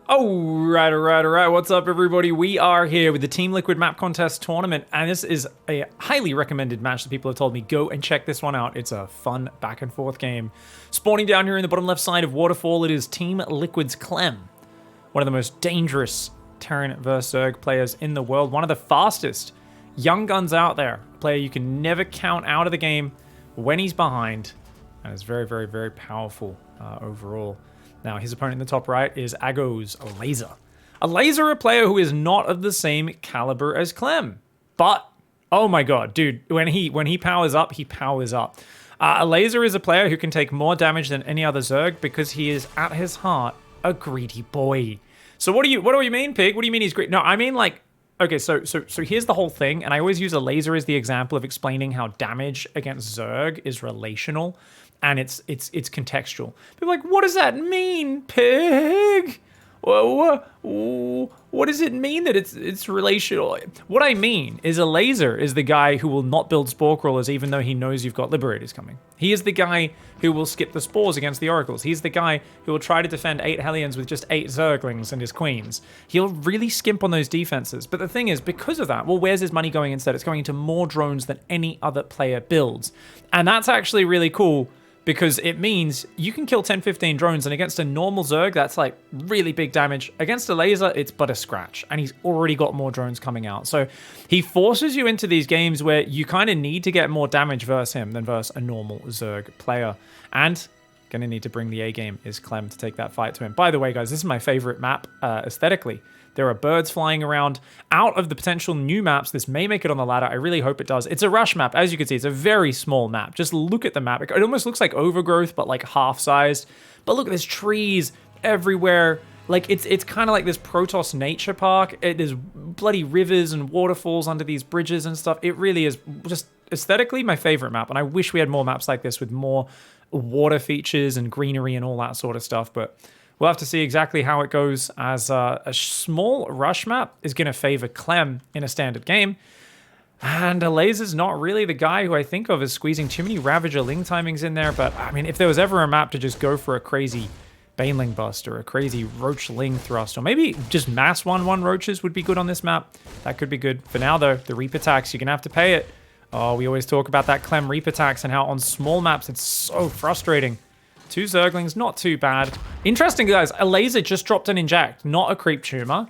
Alright. What's up, everybody? We are here with the Team Liquid Map Contest Tournament, and this is a highly recommended match that people have told me, go and check this one out. It's a fun back and forth game. Spawning down here in the bottom left side of Waterfall, it is Team Liquid's CLEM. One of the most dangerous Terran vs Zerg players in the world. One of the fastest young guns out there. A player you can never count out of the game when he's behind. And is very powerful overall. Now, his opponent in the top right is Ago's Laser. A player who is not of the same caliber as CLEM. But, oh my god, dude, when he powers up, he powers up. Laser is a player who can take more damage than any other Zerg because he is, at his heart, a greedy boy. So what do you mean, Pig? What do you mean he's greedy? No, I mean, like, okay, so here's the whole thing, and I always use a Laser as the example of explaining how damage against Zerg is relational. And it's contextual. People are like, what does that mean, Pig? What does it mean that it's relational? What I mean is a Laser is the guy who will not build Spore Crawlers even though he knows you've got Liberators coming. He is the guy who will skip the Spores against the Oracles. He's the guy who will try to defend 8 Hellions with just 8 Zerglings and his Queens. He'll really skimp on those defenses. But the thing is, because of that, well, where's his money going instead? It's going into more drones than any other player builds. And that's actually really cool, because it means you can kill 10-15 drones, and against a normal Zerg, that's like really big damage. Against a Laser, it's but a scratch, and he's already got more drones coming out. So he forces you into these games where you kind of need to get more damage versus him than versus a normal Zerg player. And gonna need to bring the A game is CLEM to take that fight to him. By the way, guys, this is my favorite map aesthetically. There are birds flying around. Out of the potential new maps, this may make it on the ladder. I really hope it does. It's a rush map. As you can see, it's a very small map. Just look at the map. It almost looks like Overgrowth, but like half-sized. But look, there's trees everywhere. Like, it's kind of like this Protoss nature park. There's bloody rivers and waterfalls under these bridges and stuff. It really is just aesthetically my favorite map. And I wish we had more maps like this with more water features and greenery and all that sort of stuff. But we'll have to see exactly how it goes, as a small rush map is going to favor CLEM in a standard game. And a Laser's not really the guy who I think of as squeezing too many Ravager Ling timings in there. But, I mean, if there was ever a map to just go for a crazy Baneling bust or a crazy Roach Ling thrust, or maybe just mass 1-1 Roaches would be good on this map. That could be good. For now, though, the Reaper tax, you're going to have to pay it. Oh, we always talk about that CLEM Reaper tax and how on small maps it's so frustrating. 2 Zerglings, not too bad. Interesting, guys. A Laser just dropped an Inject, not a Creep Tumor.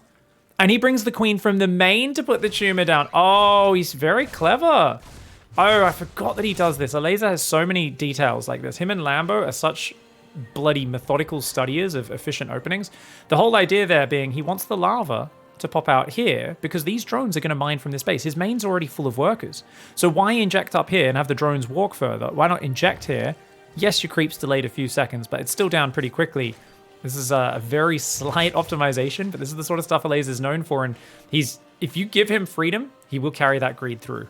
And he brings the Queen from the main to put the Tumor down. Oh, he's very clever. Oh, I forgot that he does this. A Laser has so many details like this. Him and Lambo are such bloody methodical studiers of efficient openings. The whole idea there being he wants the lava to pop out here because these drones are going to mine from this base. His main's already full of workers. So why inject up here and have the drones walk further? Why not inject here? Yes, your creep's delayed a few seconds, but it's still down pretty quickly. This is a very slight optimization, but this is the sort of stuff a Laser's known for, and if you give him freedom, he will carry that greed through.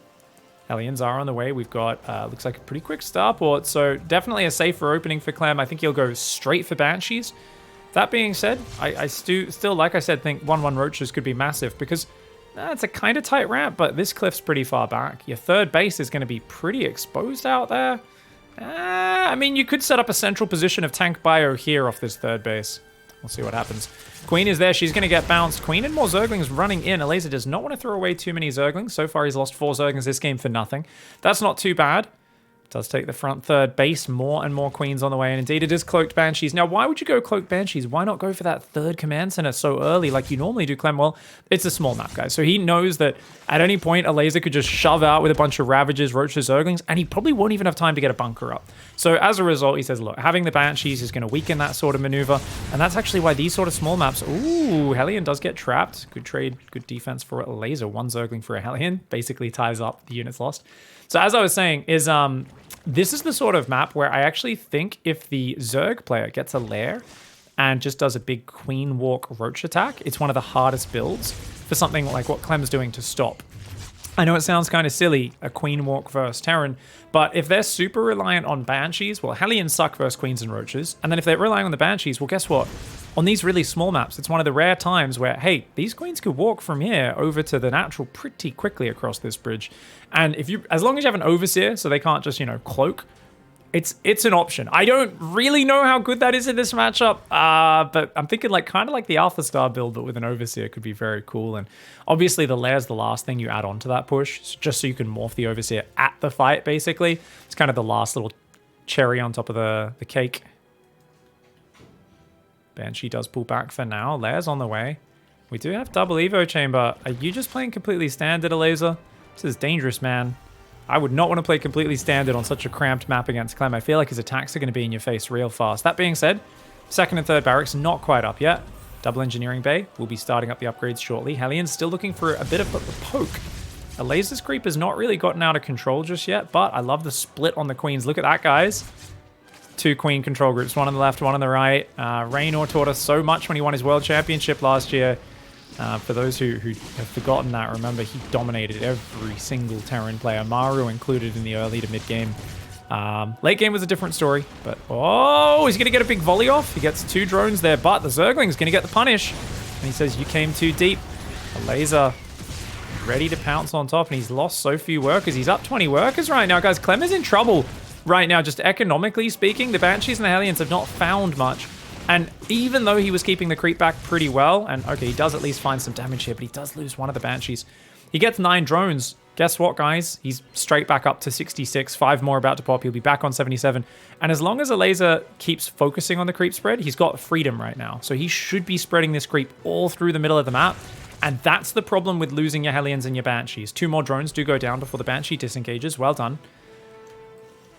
Hellions are on the way. We've got, looks like a pretty quick starport, so definitely a safer opening for CLEM. I think he'll go straight for Banshees. That being said, I still, like I said, think 1-1 Roaches could be massive, because it's a kind of tight ramp, but this cliff's pretty far back. Your third base is going to be pretty exposed out there. I mean, you could set up a central position of tank bio here off this third base. We'll see what happens. Queen is there. She's going to get bounced. Queen and more Zerglings running in. A Laser does not want to throw away too many Zerglings. So far, he's lost 4 Zerglings this game for nothing. That's not too bad. Does take the front third base. More and more Queens on the way. And indeed, it is Cloaked Banshees. Now, why would you go Cloaked Banshees? Why not go for that third command center so early like you normally do, CLEM? Well, it's a small map, guys. So he knows that at any point, a Laser could just shove out with a bunch of Ravagers, Roaches, Zerglings, and he probably won't even have time to get a bunker up. So as a result, he says, look, having the Banshees is going to weaken that sort of maneuver. And that's actually why these sort of small maps... Ooh, Hellion does get trapped. Good trade, good defense for a Laser. 1 Zergling for a Hellion. Basically ties up the units lost. So as I was saying, is this is the sort of map where I actually think if the Zerg player gets a lair and just does a big Queen Walk Roach attack, it's one of the hardest builds for something like what CLEM's doing to stop. I know it sounds kind of silly, a Queen Walk versus Terran, but if they're super reliant on Banshees, well, Hellions suck versus Queens and Roaches, and then if they're relying on the Banshees, well, guess what? On these really small maps, it's one of the rare times where, hey, these Queens could walk from here over to the natural pretty quickly across this bridge. And if you, as long as you have an Overseer, so they can't just, you know, cloak, it's an option. I don't really know how good that is in this matchup, but I'm thinking like kind of like the Alpha Star build, but with an Overseer could be very cool. And obviously the Lair's the last thing you add on to that push, just so you can morph the Overseer at the fight, basically. It's kind of the last little cherry on top of the cake. Banshee does pull back for now. Lair's on the way. We do have double Evo Chamber. Are you just playing completely standard, ELAZER? This is dangerous, man. I would not want to play completely standard on such a cramped map against CLEM. I feel like his attacks are going to be in your face real fast. That being said, second and third barracks not quite up yet. Double engineering bay. We'll be starting up the upgrades shortly. Hellions still looking for a bit of a poke. ELAZER'S creep has not really gotten out of control just yet, but I love the split on the queens. Look at that, guys. 2 queen control groups, one on the left, one on the right. Raynor taught us so much when he won his world championship last year. For those who have forgotten that, remember he dominated every single Terran player, Maru included in the early to mid game. Late game was a different story, but oh, he's going to get a big volley off. He gets 2 drones there, but the Zergling's going to get the punish. And he says, you came too deep. ELAZER ready to pounce on top, and he's lost so few workers. He's up 20 workers right now, guys. CLEM is in trouble right now, just economically speaking. The Banshees and the Hellions have not found much. And even though he was keeping the creep back pretty well, and okay, he does at least find some damage here, but he does lose one of the Banshees. He gets 9 drones. Guess what, guys? He's straight back up to 66. 5 more about to pop. He'll be back on 77. And as long as ELAZER keeps focusing on the creep spread, he's got freedom right now. So he should be spreading this creep all through the middle of the map. And that's the problem with losing your Hellions and your Banshees. 2 more drones do go down before the Banshee disengages. Well done.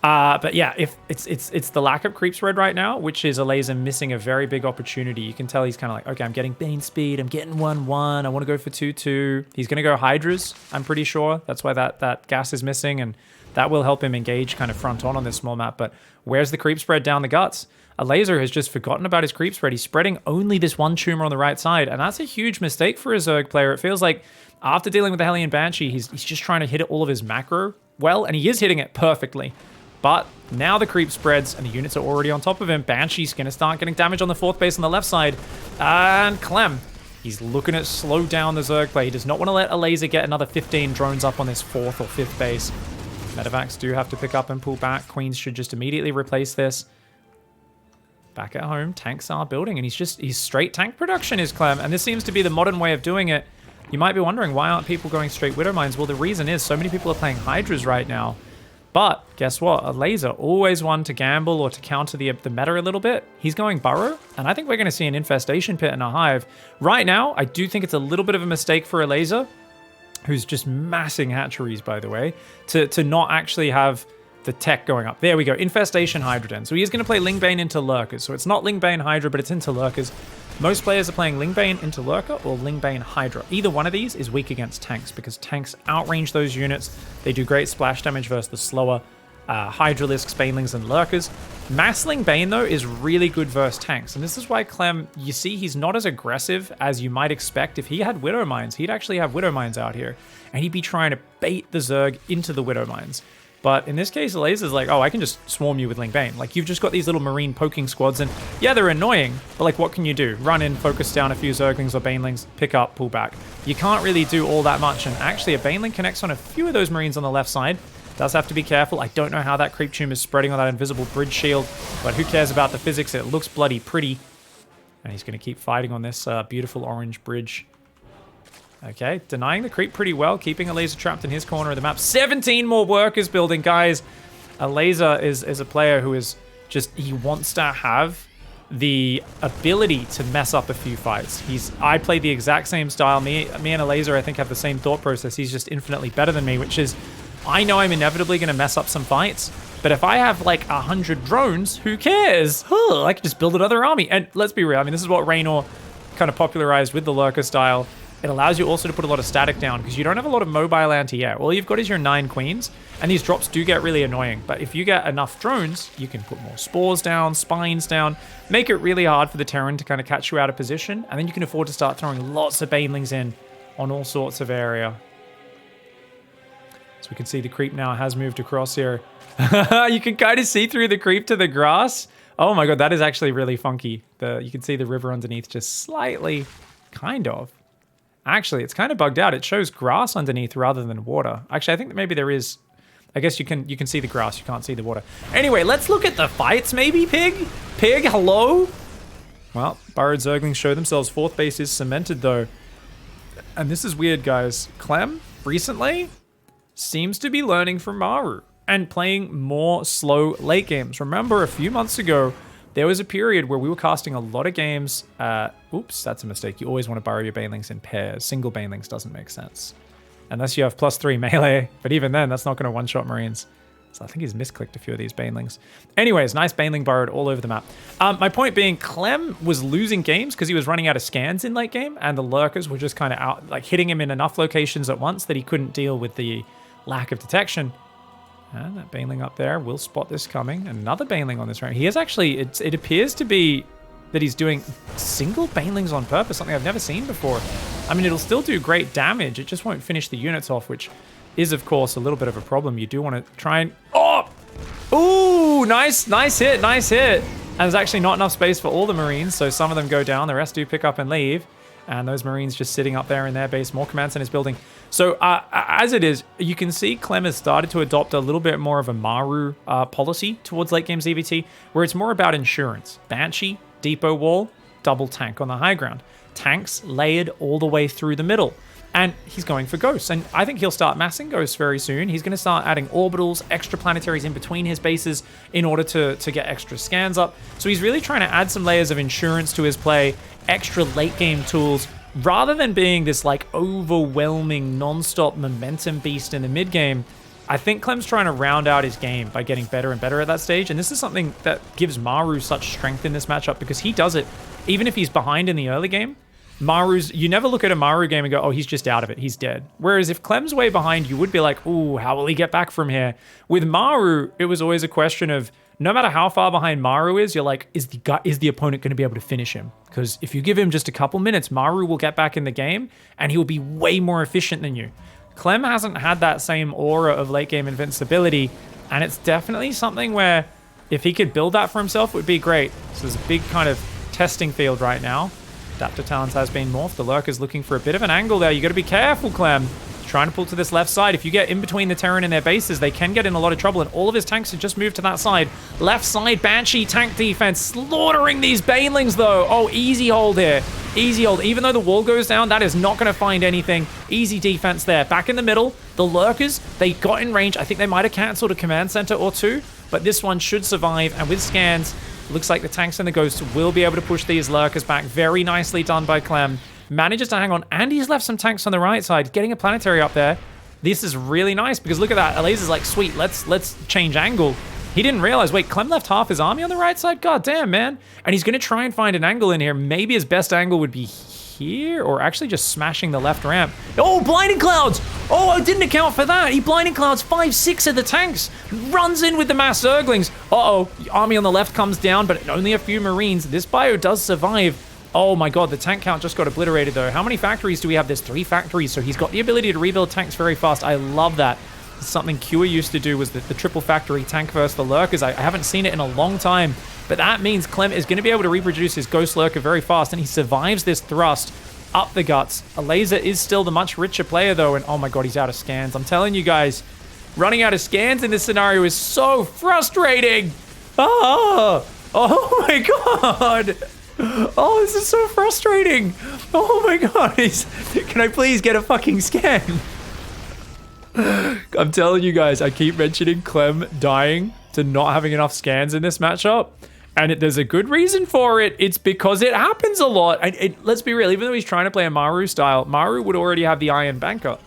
But yeah, if it's the lack of creep spread right now, which is ELAZER missing a very big opportunity. You can tell he's kind of like, okay, I'm getting Bane speed, I'm getting 1-1, I want to go for 2-2. He's going to go Hydras, I'm pretty sure. That's why that gas is missing, and that will help him engage kind of front on this small map. But where's the creep spread down the guts? ELAZER has just forgotten about his creep spread. He's spreading only this one tumor on the right side, and that's a huge mistake for a Zerg player. It feels like after dealing with the Hellion Banshee, he's just trying to hit all of his macro well, and he is hitting it perfectly. But now the creep spreads and the units are already on top of him. Banshee's going to start getting damage on the 4th base on the left side. And CLEM, he's looking to slow down the Zerg play. He does not want to let ELAZER get another 15 drones up on this 4th or 5th base. Medevacs do have to pick up and pull back. Queens should just immediately replace this. Back at home, tanks are building, and he's straight tank production is CLEM, and this seems to be the modern way of doing it. You might be wondering, why aren't people going straight Widow Mines? Well, the reason is so many people are playing Hydras right now. But guess what? ELAZER, always one to gamble or to counter the meta a little bit. He's going Burrow, and I think we're going to see an Infestation Pit and a Hive. Right now, I do think it's a little bit of a mistake for ELAZER, who's just massing hatcheries, by the way, to not actually have the tech going up. There we go. Infestation Hydra Den. So he is going to play ling-bane into Lurkers. So it's not ling-bane Hydra, but it's into Lurkers. Most players are playing ling-bane into Lurker or ling-bane Hydra. Either one of these is weak against tanks because tanks outrange those units. They do great splash damage versus the slower Hydralisks, Banelings, and Lurkers. Mass ling-bane, though, is really good versus tanks. And this is why CLEM, you see, he's not as aggressive as you might expect. If he had Widow Mines, he'd actually have Widow Mines out here. And he'd be trying to bait the Zerg into the Widow Mines. But in this case, ELAZER's like, oh, I can just swarm you with ling-bane. Like, you've just got these little marine poking squads, and yeah, they're annoying, but like, what can you do? Run in, focus down a few Zerglings or Banelings, pick up, pull back. You can't really do all that much, and actually a Baneling connects on a few of those marines on the left side. Does have to be careful. I don't know how that creep tomb is spreading on that invisible bridge shield, but who cares about the physics? It looks bloody pretty. And he's going to keep fighting on this beautiful orange bridge. Okay, denying the creep pretty well, keeping ELAZER trapped in his corner of the map. 17 more workers building, guys. ELAZER is a player who is just, he wants to have the ability to mess up a few fights. I play the exact same style. Me and ELAZER, I think, have the same thought process. He's just infinitely better than me, which is, I know I'm inevitably going to mess up some fights, but if I have like 100 drones, who cares? I can just build another army. And let's be real, I mean, this is what Raynor kind of popularized with the Lurker style. It allows you also to put a lot of static down because you don't have a lot of mobile anti-air. All you've got is your 9 queens, and these drops do get really annoying. But if you get enough drones, you can put more spores down, spines down, make it really hard for the Terran to kind of catch you out of position, and then you can afford to start throwing lots of Banelings in on all sorts of area. So we can see the creep now has moved across here. You can kind of see through the creep to the grass. Oh my god, that is actually really funky. You can see the river underneath just slightly, kind of. Actually, it's kind of bugged out. It shows grass underneath rather than water. Actually, I think that maybe there is I guess you can see the grass, you can't see the water. Anyway, let's look at the fights maybe, Pig? Pig, hello? Well, Burrowed Zerglings show themselves. Fourth base is cemented though. And this is weird, guys. CLEM, recently, seems to be learning from Maru and playing more slow late games. Remember, a few months ago, there was a period where we were casting a lot of games. Oops, that's a mistake. You always want to burrow your banelings in pairs. Single banelings doesn't make sense. Unless you have +3 melee. But even then, that's not going to one-shot Marines. So I think he's misclicked a few of these banelings. Anyways, nice baneling burrowed all over the map. My point being, CLEM was losing games because he was running out of scans in late game, and the lurkers were just kind of out, like hitting him in enough locations at once that he couldn't deal with the lack of detection. And that baneling up there will spot this coming. Another baneling on this round. He is actually, it appears to be that he's doing single banelings on purpose, something I've never seen before. I mean, it'll still do great damage. It just won't finish the units off, which is, of course, a little bit of a problem. You do want to try and... Oh! Ooh, nice hit, nice hit. And there's actually not enough space for all the Marines, so some of them go down. The rest do pick up and leave. And those Marines just sitting up there in their base. More command centers building. So as it is, you can see CLEM has started to adopt a little bit more of a Maru policy towards late game ZVT, where it's more about insurance. Banshee, depot wall, double tank on the high ground. Tanks layered all the way through the middle. And he's going for ghosts. And I think he'll start massing ghosts very soon. He's going to start adding orbitals, extra planetaries in between his bases in order to get extra scans up. So he's really trying to add some layers of insurance to his play, extra late game tools, rather than being this like overwhelming non-stop momentum beast in the mid game. I think CLEM's trying to round out his game by getting better and better at that stage. And this is something that gives Maru such strength in this matchup, because he does it even if he's behind in the early game. You never look at a Maru game and go, oh, he's just out of it, he's dead. Whereas if CLEM's way behind, you would be like, ooh, how will he get back from here? With Maru, it was always a question of, no matter how far behind Maru is, you're like, is the opponent going to be able to finish him? Because if you give him just a couple minutes, Maru will get back in the game and he will be way more efficient than you. CLEM hasn't had that same aura of late game invincibility, and it's definitely something where if he could build that for himself, it would be great. So there's a big kind of testing field right now. Adapter Talons has been morphed. The Lurker's looking for a bit of an angle there. You got to be careful, CLEM. Trying to pull to this left side. If you get in between the Terran and their bases, they can get in a lot of trouble, and all of his tanks have just moved to that side. Left side, Banshee tank defense, slaughtering these Banelings, though. Oh, easy hold here. Easy hold. Even though the wall goes down, that is not going to find anything. Easy defense there. Back in the middle, the Lurkers, they got in range. I think they might have cancelled a command center or two, but this one should survive, and with scans, looks like the tanks and the ghosts will be able to push these Lurkers back. Very nicely done by CLEM. Manages to hang on, and he's left some tanks on the right side, getting a planetary up there. This is really nice, because look at that. ELAZER'S like, sweet, let's change angle. He didn't realize, wait, CLEM left half his army on the right side? God damn, man. And he's going to try and find an angle in here. Maybe his best angle would be here, or actually just smashing the left ramp. Oh, Blinding Clouds! Oh, I didn't account for that. He Blinding Clouds 5-6 of the tanks. Runs in with the mass Zerglings. Uh-oh, army on the left comes down, but only a few Marines. This bio does survive. Oh my god, the tank count just got obliterated though. How many factories do we have? There's 3 factories, so he's got the ability to rebuild tanks very fast. I love that. Something Cure used to do was the triple factory tank versus the Lurkers. I haven't seen it in a long time, but that means CLEM is going to be able to reproduce his Ghost Lurker very fast, and he survives this thrust up the guts. ELAZER is still the much richer player though, and oh my god, he's out of scans. I'm telling you guys, running out of scans in this scenario is so frustrating. Oh my god. Oh, this is so frustrating. Oh my god. Can I please get a fucking scan? I'm telling you guys, I keep mentioning CLEM dying to not having enough scans in this matchup. And there's a good reason for it. It's because it happens a lot. And let's be real, even though he's trying to play a Maru style, Maru would already have the Iron Bank up.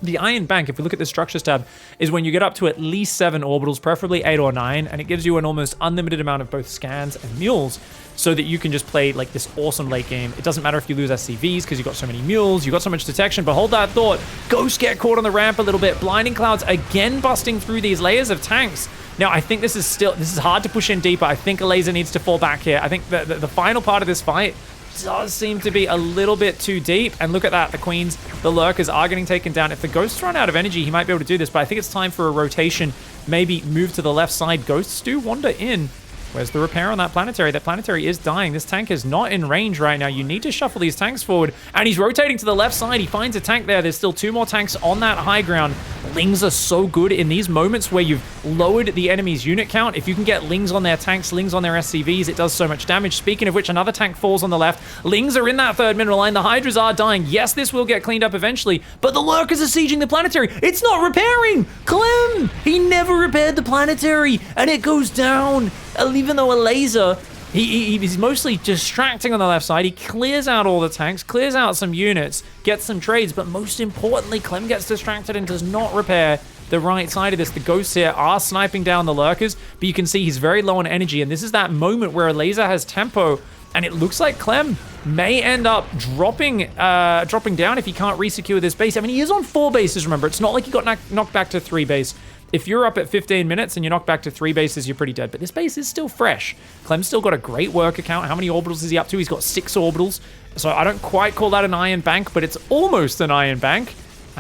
The Iron Bank, if we look at the structures tab, is when you get up to at least 7 orbitals, preferably 8 or 9, and it gives you an almost unlimited amount of both scans and mules, so that you can just play like this awesome late game. It doesn't matter if you lose SCVs because you've got so many mules, you've got so much detection, but hold that thought. Ghosts get caught on the ramp a little bit. Blinding Clouds again busting through these layers of tanks. Now, I think this is hard to push in deeper. I think ELAZER needs to fall back here. I think the final part of this fight does seem to be a little bit too deep. And look at that, the Queens, the Lurkers are getting taken down. If the Ghosts run out of energy, he might be able to do this, but I think it's time for a rotation. Maybe move to the left side. Ghosts do wander in. Where's the repair on that planetary? That planetary is dying. This tank is not in range right now. You need to shuffle these tanks forward. And he's rotating to the left side. He finds a tank there. There's still 2 more tanks on that high ground. Lings are so good in these moments where you've lowered the enemy's unit count. If you can get Lings on their tanks, Lings on their SCVs, it does so much damage. Speaking of which, another tank falls on the left. Lings are in that 3rd mineral line. The Hydras are dying. Yes, this will get cleaned up eventually, but the Lurkers are sieging the planetary. It's not repairing. Clem, he never repaired the planetary, and it goes down. Even though a laser, he's mostly distracting on the left side. He clears out all the tanks, clears out some units, gets some trades, but most importantly, Clem gets distracted and does not repair the right side of this. The ghosts here are sniping down the Lurkers, but you can see he's very low on energy, and this is that moment where a laser has tempo, and it looks like Clem may end up dropping down if he can't resecure this base. I mean, he is on 4 bases, remember. It's not like he got knocked back to 3 base. If you're up at 15 minutes and you're knocked back to 3 bases, you're pretty dead. But this base is still fresh. Clem's still got a great work account. How many orbitals is he up to? He's got 6 orbitals. So I don't quite call that an iron bank, but it's almost an iron bank.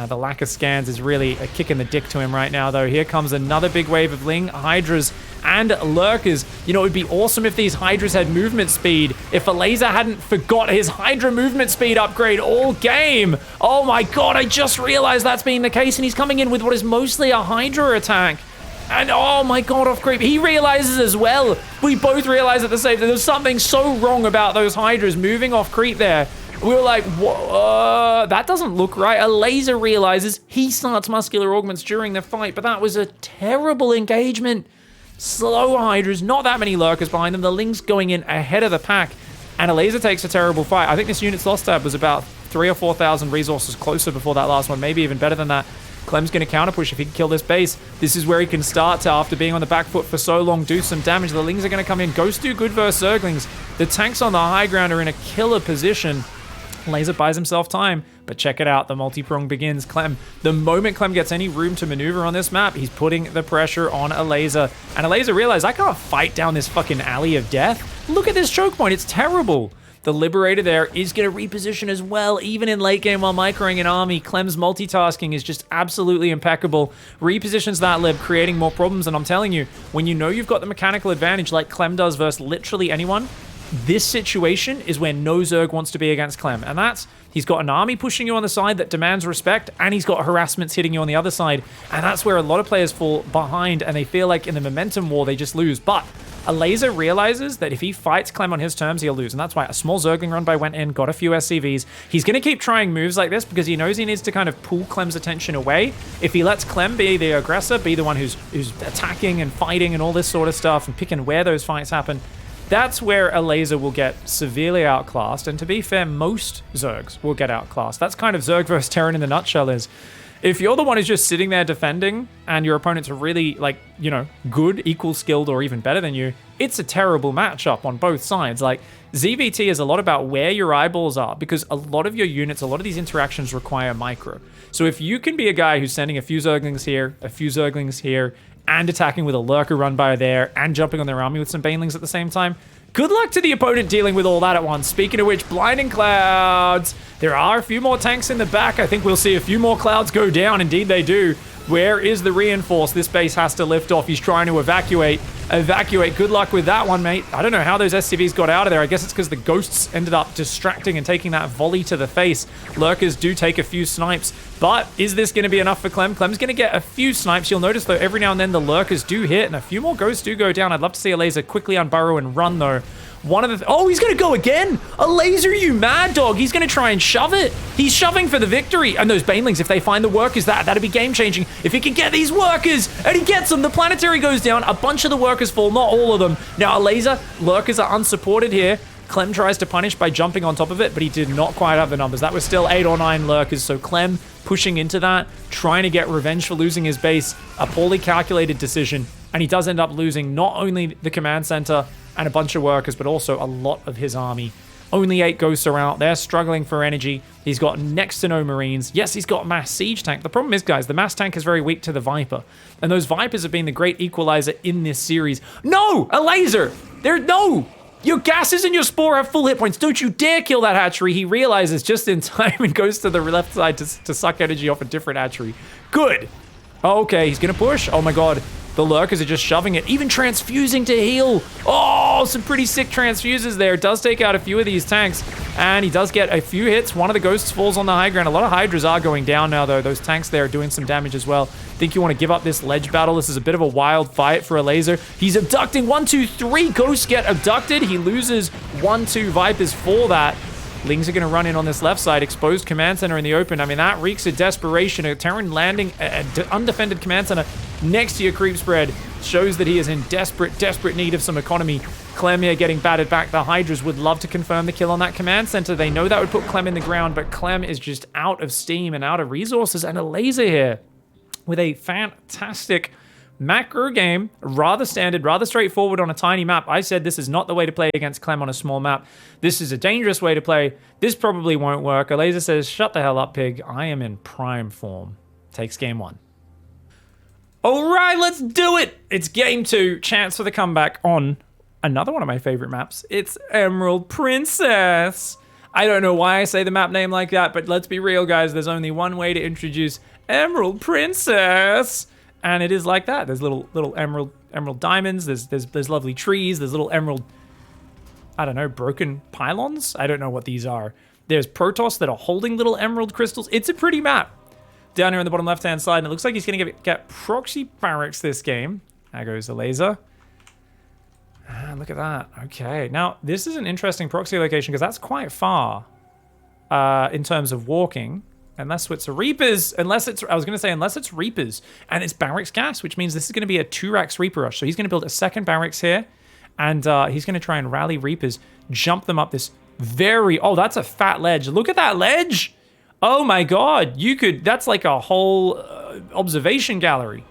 The lack of scans is really a kick in the dick to him right now, though. Here comes another big wave of Ling, Hydras, and Lurkers. You know, it would be awesome if these Hydras had movement speed. If a laser hadn't forgot his Hydra movement speed upgrade all game. Oh my god, I just realized that's being the case, and he's coming in with what is mostly a Hydra attack. And oh my god, off creep. He realizes as well. We both realize at the same time. There's something so wrong about those Hydras moving off creep there. We were like, that doesn't look right. A laser realizes, he starts muscular augments during the fight, but that was a terrible engagement. Slow Hydras, not that many Lurkers behind them. The Ling's going in ahead of the pack, and a laser takes a terrible fight. I think this unit's lost tab was about 3,000 or 4,000 resources closer before that last one, maybe even better than that. Clem's going to counter push if he can kill this base. This is where he can start to, after being on the back foot for so long, do some damage. The Lings are going to come in. Ghosts do good versus Zerglings. The tanks on the high ground are in a killer position. Laser buys himself time, but check it out. The multi-prong begins. Clem, the moment Clem gets any room to maneuver on this map, he's putting the pressure on a laser. And a laser realizes, I can't fight down this fucking alley of death. Look at this choke point. It's terrible. The Liberator there is going to reposition as well, even in late game while microing an army. Clem's multitasking is just absolutely impeccable. Repositions that Lib, creating more problems. And I'm telling you, when you know you've got the mechanical advantage like Clem does versus literally anyone, this situation is where no Zerg wants to be against Clem. And that's, he's got an army pushing you on the side that demands respect, and he's got harassments hitting you on the other side. And that's where a lot of players fall behind, and they feel like in the momentum war, they just lose. But a laser realizes that if he fights Clem on his terms, he'll lose. And that's why a small Zergling run by went in, got a few SCVs. He's going to keep trying moves like this because he knows he needs to kind of pull Clem's attention away. If he lets Clem be the aggressor, be the one who's attacking and fighting and all this sort of stuff and picking where those fights happen, that's where a laser will get severely outclassed. And to be fair, most Zergs will get outclassed. That's kind of Zerg versus Terran in the nutshell is, if you're the one who's just sitting there defending and your opponents are really, like, you know, good, equal skilled, or even better than you, it's a terrible matchup on both sides. Like, ZVT is a lot about where your eyeballs are, because a lot of your units, a lot of these interactions require micro. So if you can be a guy who's sending a few Zerglings here, a few Zerglings here, and attacking with a Lurker run by there, and jumping on their army with some Banelings at the same time, good luck to the opponent dealing with all that at once. Speaking of which, blinding clouds. There are a few more tanks in the back. I think we'll see a few more clouds go down. Indeed they do. Where is the reinforce? This base has to lift off. He's trying to evacuate. Evacuate. Good luck with that one, mate. I don't know how those SCVs got out of there. I guess it's because the ghosts ended up distracting and taking that volley to the face. Lurkers do take a few snipes, but is this going to be enough for Clem? Clem's going to get a few snipes. You'll notice, though, every now and then the Lurkers do hit, and a few more ghosts do go down. I'd love to see a laser quickly unburrow and run, though. One of the... Oh, he's going to go again! A laser, you mad dog! He's going to try and shove it! He's shoving for the victory! And those Banelings, if they find the workers, that'd be game-changing. If he can get these workers! And he gets them! The planetary goes down. A bunch of the workers fall, not all of them. Now, a laser. Lurkers are unsupported here. Clem tries to punish by jumping on top of it, but he did not quite have the numbers. That was still 8 or 9 Lurkers, so Clem pushing into that, trying to get revenge for losing his base. A poorly calculated decision, and he does end up losing not only the command center and a bunch of workers, but also a lot of his army. Only 8 ghosts are out. They're struggling for energy. He's got next to no Marines. Yes, he's got mass siege tank. The problem is, guys, the mass tank is very weak to the Viper. And those Vipers have been the great equalizer in this series. No! A laser! No! Your gases and your spore have full hit points. Don't you dare kill that hatchery. He realizes just in time and goes to the left side to suck energy off a different hatchery. Good. Okay, he's going to push. Oh my god. The Lurkers are just shoving it, even transfusing to heal. Oh, some pretty sick transfuses there. It does take out a few of these tanks, and he does get a few hits. One of the ghosts falls on the high ground. A lot of Hydras are going down now, though. Those tanks there are doing some damage as well. Think you want to give up this ledge battle. This is a bit of a wild fight for ELAZER. He's abducting 1, 2, 3 ghosts get abducted. He loses 1, 2 Vipers for that. Lings are going to run in on this left side. Exposed command center in the open. I mean, that reeks of desperation. A Terran landing an undefended command center next to your creep spread shows that he is in desperate need of some economy. Clem here getting battered back. The Hydras would love to confirm the kill on that command center. They know that would put Clem in the ground, but Clem is just out of steam and out of resources. And ELAZER here with a fantastic macro game, rather standard, rather straightforward on a tiny map. I said this is not the way to play against Clem on a small map. This is a dangerous way to play. This probably won't work. ELAZER says, shut the hell up, pig. I am in prime form. Takes game 1. All right, let's do it. It's game 2. Chance for the comeback on another one of my favorite maps. It's Emerald Princess. I don't know why I say the map name like that, but let's be real, guys. There's only one way to introduce Emerald Princess. And it is like that. There's little emerald diamonds. There's lovely trees. There's little emerald, I don't know, broken pylons. I don't know what these are. There's Protoss that are holding little emerald crystals. It's a pretty map. Down here on the bottom left-hand side, and it looks like he's going to get proxy barracks this game. There goes ELAZER. Ah, look at that. Okay, now this is an interesting proxy location because that's quite far in terms of walking. Unless it's a Reapers, unless it's Reapers, and it's Barracks Gas, which means this is going to be a 2-Rax Reaper Rush. So he's going to build a second Barracks here, and he's going to try and rally Reapers, jump them up this oh, that's a fat ledge. Look at that ledge. Oh my God, that's like a whole observation gallery.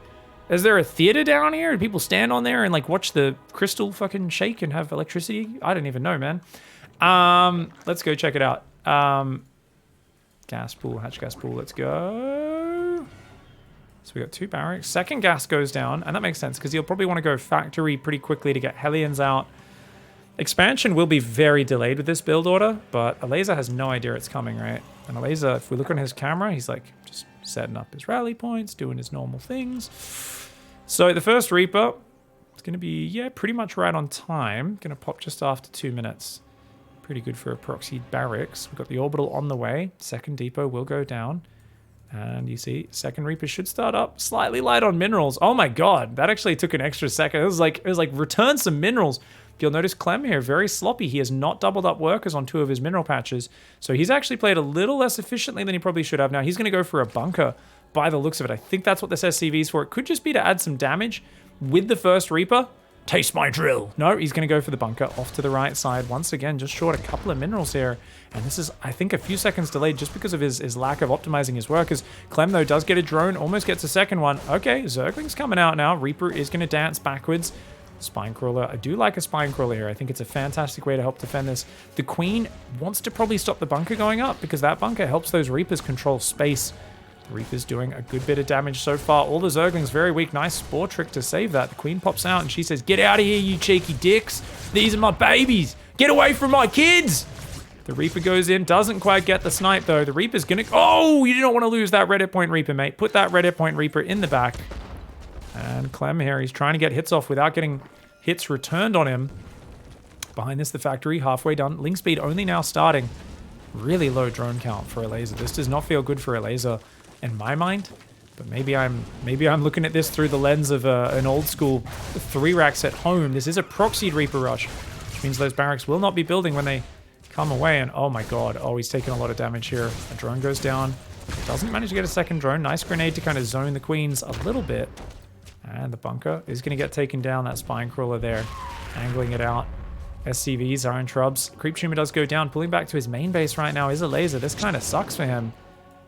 Is there a theater down here? Do people stand on there and like watch the crystal fucking shake and have electricity? I don't even know, man. Let's go check it out. Gas pool, hatch gas pool, let's go. So we got 2 barracks. Second gas goes down, and that makes sense because you'll probably want to go factory pretty quickly to get Hellions out. Expansion will be very delayed with this build order, but ELAZER has no idea it's coming, right? And ELAZER, if we look on his camera, he's like just setting up his rally points, doing his normal things. So the first Reaper, it's going to be, yeah, pretty much right on time. Going to pop just after 2 minutes. Pretty good for a proxy barracks. We've got the orbital on the way. Second depot will go down. And you see, second Reaper should start up. Slightly light on minerals. Oh my God, that actually took an extra second. It was like return some minerals. You'll notice Clem here, very sloppy. He has not doubled up workers on 2 of his mineral patches. So he's actually played a little less efficiently than he probably should have. Now he's going to go for a bunker by the looks of it. I think that's what this SCV is for. It could just be to add some damage with the first Reaper. Taste my drill. No, he's going to go for the bunker off to the right side. Once again, just short a couple of minerals here. And this is, I think, a few seconds delayed just because of his lack of optimizing his workers. Clem, though, does get a drone, almost gets a second one. Okay, Zergling's coming out now. Reaper is going to dance backwards. Spinecrawler. I do like a Spinecrawler here. I think it's a fantastic way to help defend this. The Queen wants to probably stop the bunker going up because that bunker helps those Reapers control space. The Reaper's doing a good bit of damage so far. All the Zerglings very weak. Nice Spore trick to save that. The Queen pops out and she says, get out of here, you cheeky dicks. These are my babies. Get away from my kids. The Reaper goes in. Doesn't quite get the snipe, though. The Reaper's going to... Oh, you don't want to lose that red hit point Reaper, mate. Put that red hit point Reaper in the back. And Clem here, he's trying to get hits off without getting hits returned on him. Behind this, the factory, halfway done. Link speed only now starting. Really low drone count for ELAZER. This does not feel good for ELAZER in my mind. But maybe I'm looking at this through the lens of an old school 3-Rax at home. This is a proxied Reaper rush, which means those barracks will not be building when they come away. And oh my God, oh, he's taking a lot of damage here. A drone goes down. Doesn't manage to get a second drone. Nice grenade to kind of zone the Queens a little bit. And the bunker is going to get taken down. That Spinecrawler there, angling it out. SCVs, Iron Shrubs. Creep Tumor does go down. Pulling back to his main base right now is ELAZER. This kind of sucks for him.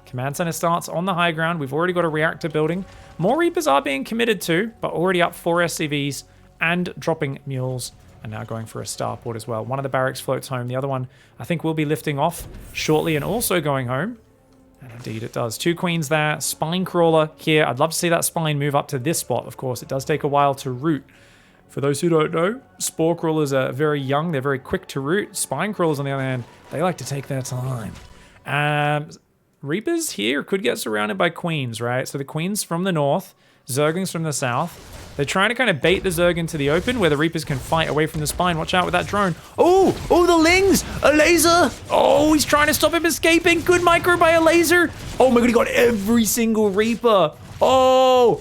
Command Center starts on the high ground. We've already got a reactor building. More Reapers are being committed to, but already up 4 SCVs and dropping mules. And now going for a starport as well. One of the barracks floats home. The other one, I think, will be lifting off shortly and also going home. And indeed it does. 2 Queens there. Spinecrawler here. I'd love to see that spine move up to this spot. Of course, it does take a while to root. For those who don't know, Spore Crawlers are very young. They're very quick to root. Spinecrawlers, on the other hand, they like to take their time. Reapers here could get surrounded by Queens, right? So the Queens from the north, Zerglings from the south. They're trying to kind of bait the Zerg into the open where the Reapers can fight away from the spine. Watch out with that drone. Oh, the Lings! A laser! Oh, he's trying to stop him escaping. Good micro by a laser. Oh my god, he got every single Reaper. Oh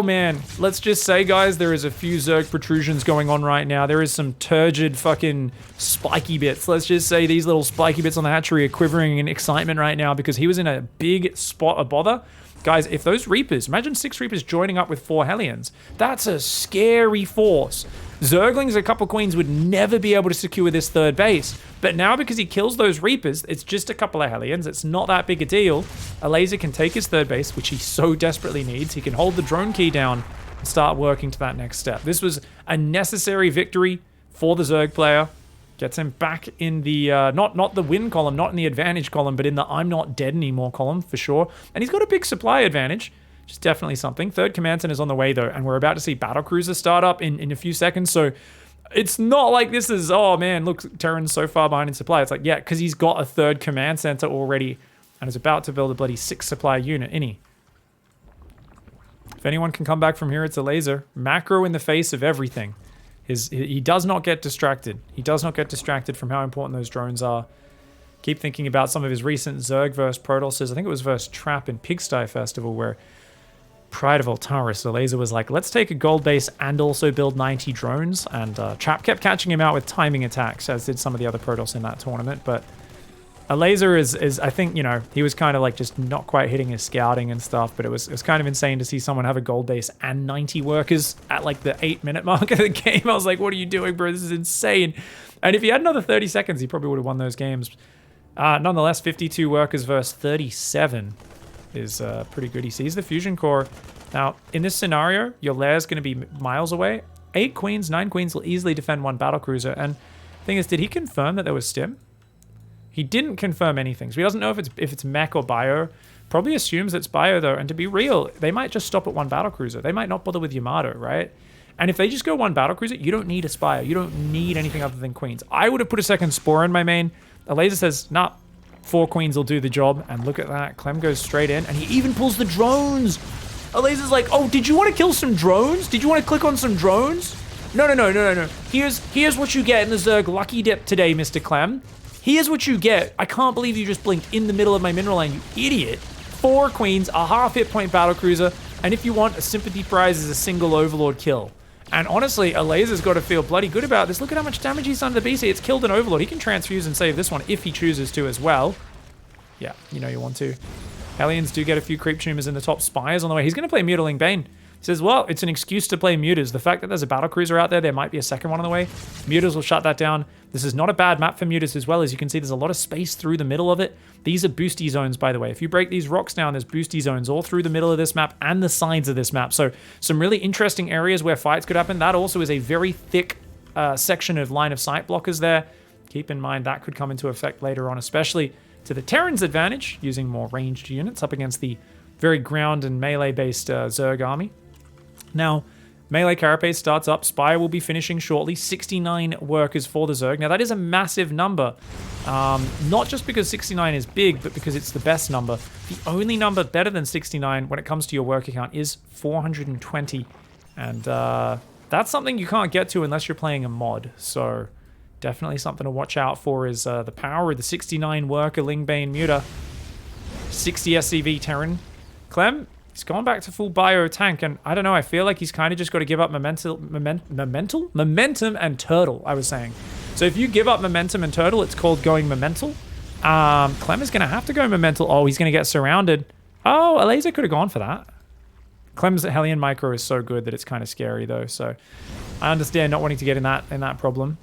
man. Let's just say, guys, there is a few Zerg protrusions going on right now. There is some turgid fucking spiky bits. Let's just say these little spiky bits on the hatchery are quivering in excitement right now because he was in a big spot of bother. Guys, if those Reapers, imagine 6 Reapers joining up with 4 Hellions. That's a scary force. Zerglings, a couple Queens would never be able to secure this third base. But now because he kills those Reapers, it's just a couple of Hellions. It's not that big a deal. A laser can take his third base, which he so desperately needs. He can hold the drone key down and start working to that next step. This was a necessary victory for the Zerg player. Gets him back in the, not the win column, not in the advantage column, but in the I'm not dead anymore column for sure. And he's got a big supply advantage, which is definitely something. Third command center is on the way though, and we're about to see battlecruiser start up in a few seconds. So it's not like this is, oh man, look, Terran's so far behind in supply. It's like, yeah, because he's got a third command center already and is about to build a bloody 6 supply unit, isn't he? If anyone can come back from here, it's a laser. Macro in the face of everything. He does not get distracted. He does not get distracted from how important those drones are. Keep thinking about some of his recent Zerg versus Protosses. I think it was versus Trap in Pigsty Festival where Pride of Altaris, the laser was like, let's take a gold base and also build 90 drones. And Trap kept catching him out with timing attacks, as did some of the other Protoss in that tournament. But a laser is I think, you know, he was kind of like just not quite hitting his scouting and stuff, but it was kind of insane to see someone have a gold base and 90 workers at like the 8-minute mark of the game. I was like, what are you doing, bro? This is insane. And if he had another 30 seconds, he probably would have won those games. Nonetheless, 52 workers versus 37 is pretty good. He sees the fusion core. Now, in this scenario, your lair's going to be miles away. 8 queens, 9 queens will easily defend 1 battlecruiser. And the thing is, did he confirm that there was stim? He didn't confirm anything, so he doesn't know if it's mech or bio. Probably assumes it's bio though, and to be real, they might just stop at 1 battlecruiser. They might not bother with Yamato, right? And if they just go 1 battlecruiser, you don't need a Spire. You don't need anything other than queens. I would have put a second Spore in my main. A laser says, nah, 4 queens will do the job, and look at that. Clem goes straight in, and he even pulls the drones. A laser's like, oh, did you want to kill some drones? Did you want to click on some drones? No. Here's what you get in the Zerg Lucky Dip today, Mr. Clem. Here's what you get. I can't believe you just blinked in the middle of my mineral lane, you idiot. 4 queens, a half hit point battlecruiser, and if you want, a sympathy prize is a single overlord kill. And honestly, a laser's got to feel bloody good about this. Look at how much damage he's done to the BC. It's killed an overlord. He can transfuse and save this one if he chooses to as well. Yeah, you know you want to. Hellions do get a few creep tumors in the top spires on the way. He's going to play Muta ling-bane. He says, well, it's an excuse to play mutas. The fact that there's a battlecruiser out there might be a second one on the way. Mutas will shut that down. This is not a bad map for mutas as well. As you can see, there's a lot of space through the middle of it. These are boosty zones, by the way. If you break these rocks down, there's boosty zones all through the middle of this map and the sides of this map. So some really interesting areas where fights could happen. That also is a very thick section of line of sight blockers there. Keep in mind that could come into effect later on, especially to the Terran's advantage, using more ranged units up against the very ground and melee-based Zerg army. Now, melee carapace starts up. Spire will be finishing shortly. 69 workers for the Zerg. Now, that is a massive number. Not just because 69 is big, but because it's the best number. The only number better than 69 when it comes to your worker count is 420. And that's something you can't get to unless you're playing a mod. So definitely something to watch out for is the power of the 69 worker ling-bane muta. 60 SCV Terran. Clem, he's gone back to full bio tank, and I don't know, I feel like he's kind of just got to give up momentum and turtle, I was saying. So if you give up momentum and turtle, it's called going momental. Clem is going to have to go momental. Oh, he's going to get surrounded. Oh, a laser could have gone for that. Clem's Hellion micro is so good that it's kind of scary though, so I understand not wanting to get in that problem.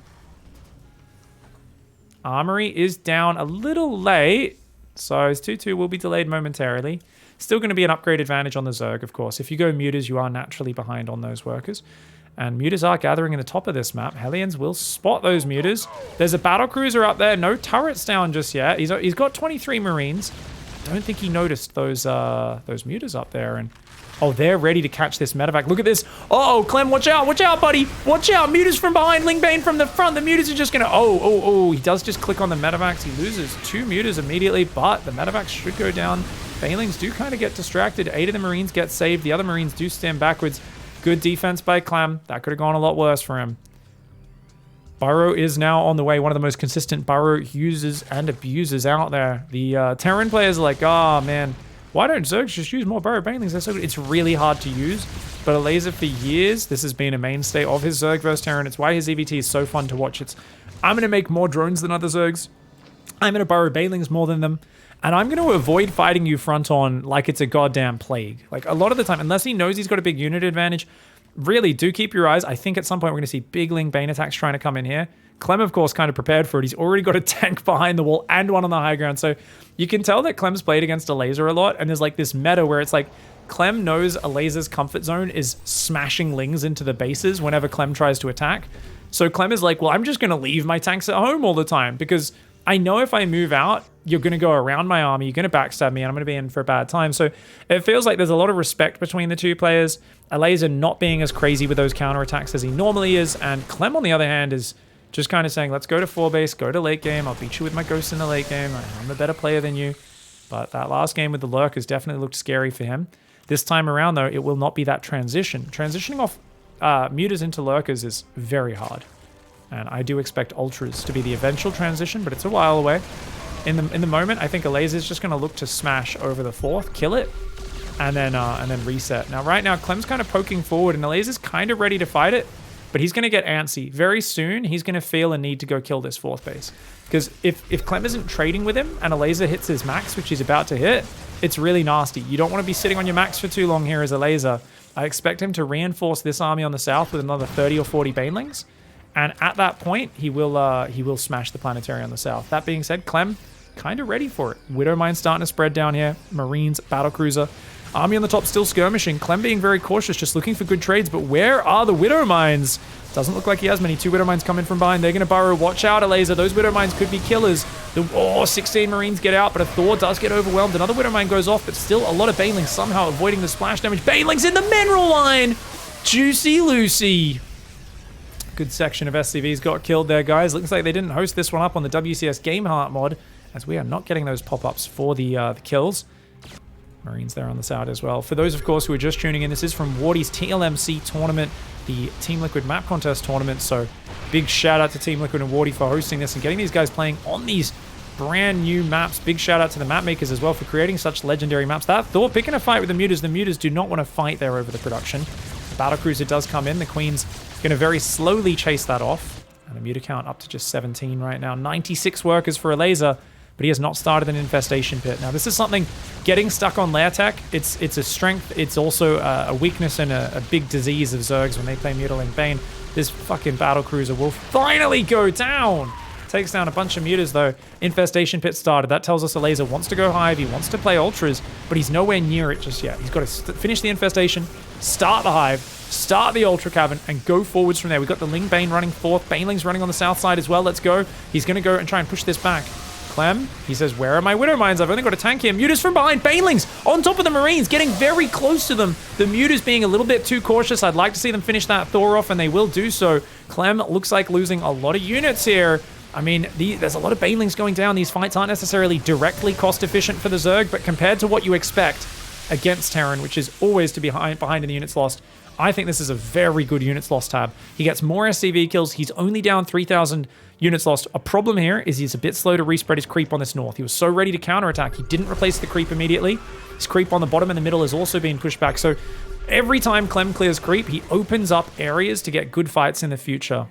Armory is down a little late, so his 2-2 will be delayed momentarily. Still going to be an upgrade advantage on the Zerg, of course. If you go mutas, you are naturally behind on those workers. And mutas are gathering in the top of this map. Hellions will spot those mutas. There's a battlecruiser up there. No turrets down just yet. He's got 23 Marines. Don't think he noticed those mutas up there. And oh, they're ready to catch this medevac. Look at this. Uh-oh, Clem, watch out, buddy. Watch out. Mutas from behind, ling-bane from the front. The mutas are just going to... Oh, he does just click on the medevacs. He loses 2 mutas immediately, but the medevacs should go down Banelings do kind of get distracted. 8 of the Marines get saved. The other Marines do stand backwards. Good defense by CLEM. That could have gone a lot worse for him. Burrow is now on the way. One of the most consistent Burrow users and abusers out there. The Terran players are like, oh man, why don't Zergs just use more Burrow Banelings? They're so good. It's really hard to use. But ELAZER for years, this has been a mainstay of his Zerg versus Terran. It's why his EVT is so fun to watch. I'm going to make more drones than other Zergs. I'm going to Burrow Banelings more than them. And I'm going to avoid fighting you front on like it's a goddamn plague. Like a lot of the time, unless he knows he's got a big unit advantage, really do keep your eyes. I think at some point we're going to see big ling-bane attacks trying to come in here. CLEM, of course, kind of prepared for it. He's already got a tank behind the wall and one on the high ground. So you can tell that CLEM's played against ELAZER a lot. And there's like this meta where it's like CLEM knows ELAZER's comfort zone is smashing lings into the bases whenever CLEM tries to attack. So CLEM is like, well, I'm just going to leave my tanks at home all the time because I know if I move out, you're going to go around my army, you're going to backstab me, and I'm going to be in for a bad time. So it feels like there's a lot of respect between the two players. ELAZER not being as crazy with those counterattacks as he normally is, and CLEM, on the other hand, is just kind of saying, let's go to 4-base, go to late game, I'll beat you with my ghosts in the late game, I'm a better player than you. But that last game with the Lurkers definitely looked scary for him. This time around, though, it will not be that transition. Transitioning off mutas into Lurkers is very hard. And I do expect Ultras to be the eventual transition, but it's a while away. In the moment, I think ELAZER is just going to look to smash over the 4th, kill it, and then reset. Now, right now, CLEM's kind of poking forward, and ELAZER's kind of ready to fight it, but he's going to get antsy. Very soon, he's going to feel a need to go kill this 4th base. Because if CLEM isn't trading with him, and ELAZER hits his max, which he's about to hit, it's really nasty. You don't want to be sitting on your max for too long here as ELAZER. I expect him to reinforce this army on the south with another 30 or 40 Banelings. And at that point, he will smash the planetary on the south. That being said, CLEM kind of ready for it. Widowmine starting to spread down here. Marines, battlecruiser. Army on the top still skirmishing. CLEM being very cautious, just looking for good trades. But where are the Widowmines? Doesn't look like he has many. 2 Widowmines coming from behind. They're going to burrow. Watch out, ELAZER. Those Widowmines could be killers. 16 Marines get out, but a Thor does get overwhelmed. Another Widowmine goes off, but still a lot of Banelings somehow avoiding the splash damage. Banelings in the mineral line! Juicy Lucy. Good section of SCVs got killed there, guys. Looks like they didn't host this one up on the WCS Game Heart mod, as we are not getting those pop-ups for the kills. Marines there on the side as well. For those, of course, who are just tuning in, this is from Wardy's TLMC tournament, the Team Liquid map contest tournament. So big shout out to Team Liquid and Wardy for hosting this and getting these guys playing on these brand new maps. Big shout out to the map makers as well for creating such legendary maps. That Thor picking a fight with the mutas. The mutas do not want to fight there over the production. The battlecruiser does come in. The Queen's going to very slowly chase that off. And the muta count up to just 17 right now. 96 workers for ELAZER, but he has not started an infestation pit. Now, this is something, getting stuck on lair tech, it's a strength. It's also a weakness and a big disease of Zergs when they play muta ling-bane. This fucking battlecruiser will finally go down. Takes down a bunch of mutas, though. Infestation pit started. That tells us ELAZER wants to go hive. He wants to play ultras, but he's nowhere near it just yet. He's got to finish the infestation, start the hive, start the ultra cavern, and go forwards from there. We've got the ling-bane running 4th. Baneling's running on the south side as well. Let's go. He's going to go and try and push this back. CLEM, he says, where are my Widowmines? I've only got a tank here. Mutas from behind. Banelings on top of the Marines, getting very close to them. The mutas being a little bit too cautious. I'd like to see them finish that Thor off, and they will do so. CLEM looks like losing a lot of units here. I mean, there's a lot of Banelings going down. These fights aren't necessarily directly cost efficient for the Zerg, but compared to what you expect against Terran, which is always to be behind in the units lost, I think this is a very good units lost tab. He gets more SCV kills. He's only down 3,000 units lost. A problem here is he's a bit slow to respread his creep on this north. He was so ready to counterattack. He didn't replace the creep immediately. His creep on the bottom and the middle is also being pushed back. So every time CLEM clears creep, he opens up areas to get good fights in the future.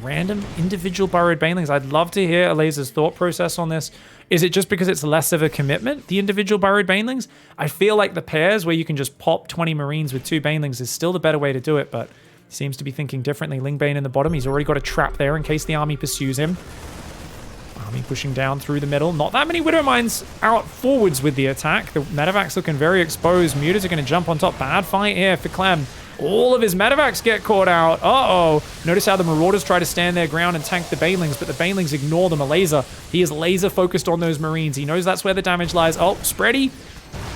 Random individual burrowed Banelings. I'd love to hear ELAZER's thought process on this. Is it just because it's less of a commitment, the individual burrowed Banelings? I feel like the pairs where you can just pop 20 Marines with 2 Banelings is still the better way to do it, but he seems to be thinking differently. Ling-bane in the bottom. He's already got a trap there in case the army pursues him. Army pushing down through the middle. Not that many Widowmines out forwards with the attack. The Medevac's looking very exposed. Mutas are going to jump on top. Bad fight here for CLEM. All of his Medevacs get caught out. Uh-oh. Notice how the Marauders try to stand their ground and tank the Banelings, but the Banelings ignore them. ELAZER, he is laser focused on those Marines. He knows that's where the damage lies. Oh, spready.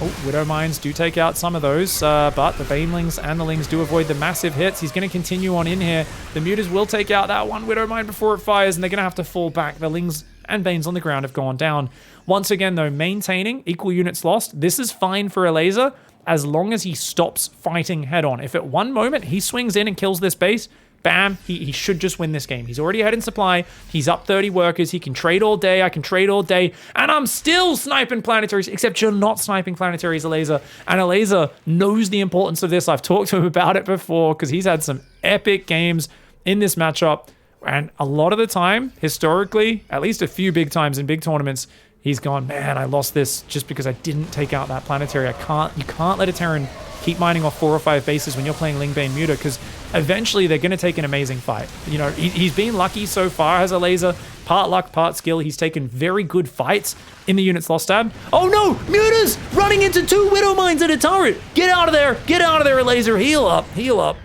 Oh, Widowmines do take out some of those, but the Banelings and the Lings do avoid the massive hits. He's going to continue on in here. The Mutas will take out that one Widowmine before it fires, and they're going to have to fall back. The Lings and Banes on the ground have gone down. Once again, though, maintaining equal units lost. This is fine for ELAZER as long as he stops fighting head-on. If at one moment he swings in and kills this base, bam, he should just win this game. He's already ahead in supply. He's up 30 workers. He can trade all day. I can trade all day. And I'm still sniping planetaries, except you're not sniping planetaries, ELAZER. And ELAZER knows the importance of this. I've talked to him about it before because he's had some epic games in this matchup. And a lot of the time, historically, at least a few big times in big tournaments, he's gone, man, I lost this just because I didn't take out that planetary. You can't let a Terran keep mining off 4 or 5 bases when you're playing ling-bane muta, because eventually they're going to take an amazing fight. You know, he's been lucky so far as ELAZER. Part luck, part skill. He's taken very good fights in the units lost tab. Oh no! Muta's running into 2 Widow Mines at a turret! Get out of there! Get out of there, ELAZER! Heal up! Heal up!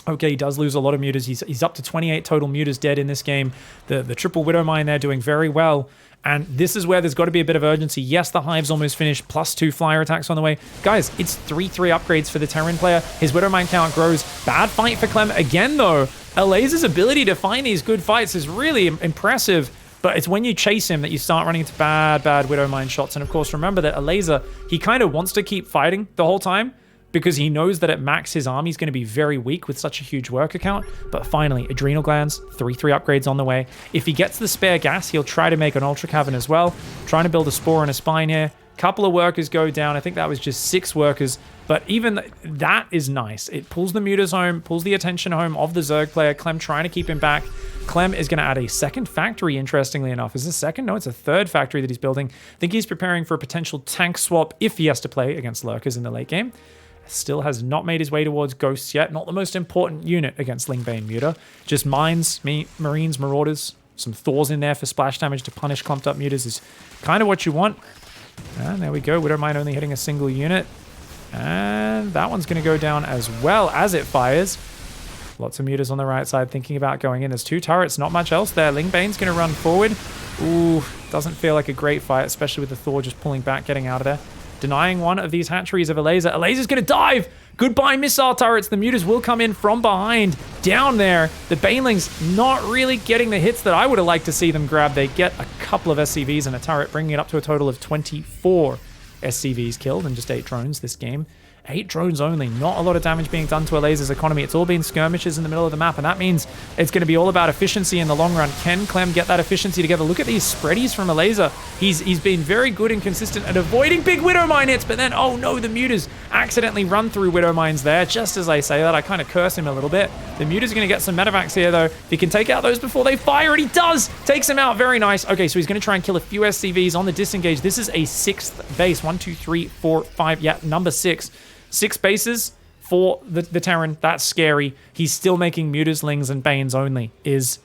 Okay, he does lose a lot of mutas. He's up to 28 total mutas dead in this game. The triple Widow Mine there doing very well. And this is where there's got to be a bit of urgency. Yes, the Hive's almost finished, plus 2 flyer attacks on the way. Guys, it's 3-3 upgrades for the Terran player. His Widow Mine count grows. Bad fight for CLEM. Again, though, ELAZER's ability to find these good fights is really impressive. But it's when you chase him that you start running into bad Widow Mine shots. And of course, remember that ELAZER, he kind of wants to keep fighting the whole time, because he knows that at max his army's going to be very weak with such a huge worker count. But finally, Adrenal Glands, 3-3 upgrades on the way. If he gets the spare gas, he'll try to make an Ultra Cavern as well. Trying to build a Spore and a Spine here. Couple of workers go down. I think that was just 6 workers. But even that is nice. It pulls the mutas home, pulls the attention home of the Zerg player. CLEM trying to keep him back. CLEM is going to add a second factory, interestingly enough. Is it a second? No, it's a third factory that he's building. I think he's preparing for a potential tank swap if he has to play against Lurkers in the late game. Still has not made his way towards Ghosts yet. Not the most important unit against ling-bane muta. Just mines, Marines, Marauders, some Thors in there for splash damage to punish clumped up mutas is kind of what you want. And there we go. Widow Mine only hitting a single unit. And that one's going to go down as well as it fires. Lots of mutas on the right side thinking about going in. There's 2 turrets, not much else there. Ling-bane's going to run forward. Ooh, doesn't feel like a great fight, especially with the Thor just pulling back, getting out of there. Denying one of these hatcheries of ELAZER. ELAZER's going to dive! Goodbye, missile turrets. The mutas will come in from behind. Down there. The Banelings not really getting the hits that I would have liked to see them grab. They get a couple of SCVs and a turret, bringing it up to a total of 24 SCVs killed and just 8 drones this game. 8 drones only. Not a lot of damage being done to ELAZER's economy. It's all been skirmishes in the middle of the map, and that means it's going to be all about efficiency in the long run. Can CLEM get that efficiency together? Look at these spreadies from ELAZER. He's been very good and consistent at avoiding big Widow Mine hits, but then, oh no, the mutas accidentally run through Widow Mines there. Just as I say that, I kind of curse him a little bit. The muta's going to get some medevacs here, though. If he can take out those before they fire, and he does! Takes him out. Very nice. Okay, so he's going to try and kill a few SCVs on the disengage. This is a 6th base. 1, 2, 3, 4, 5. Yeah, number 6. 6 bases for the Terran. That's scary. He's still making mutas, lings, and banes only is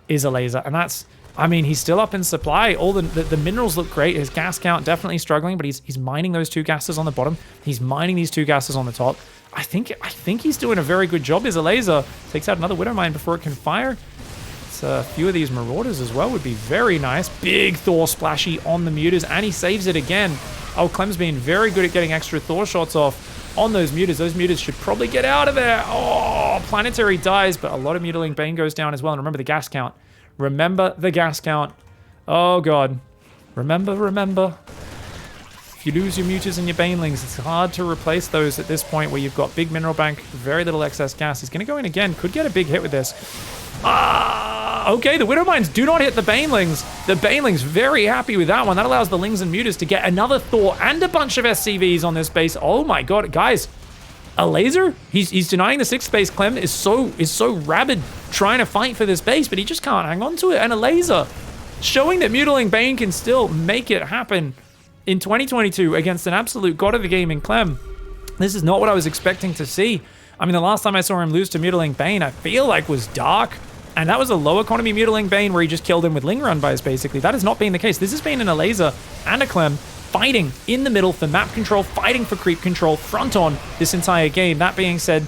ELAZER. And that's, I mean, he's still up in supply. All the minerals look great. His gas count definitely struggling, but he's mining those 2 gases on the bottom. He's mining these 2 gases on the top. I think he's doing a very good job as ELAZER. Takes out another Widow Mine before it can fire. It's a few of these Marauders as well would be very nice. Big Thor splashy on the mutas, and he saves it again. Oh, CLEM's been very good at getting extra Thor shots off on those mutas. Those mutas should probably get out of there. Oh, planetary dies, but a lot of mutiling bane goes down as well. And remember the gas count. Remember the gas count. Oh god. Remember. If you lose your mutas and your banelings, it's hard to replace those at this point where you've got big mineral bank, very little excess gas. He's going to go in again. Could get a big hit with this. Okay, the Widow Mines do not hit the Banelings. The Banelings very happy with that one. That allows the Lings and Mutas to get another Thor and a bunch of SCVs on this base. Oh my god, guys. ELAZER? He's denying the 6th base. CLEM is so rabid trying to fight for this base, but he just can't hang on to it. And ELAZER showing that Mutiling Bane can still make it happen in 2022 against an absolute god of the game in CLEM. This is not what I was expecting to see. I mean, the last time I saw him lose to Mutiling Bane, I feel like was Dark. And that was a low economy Mutiling Bane where he just killed him with Ling Run Bys, basically. That has not been the case. This has been an ELAZER and a CLEM fighting in the middle for map control, fighting for creep control, front on this entire game. That being said,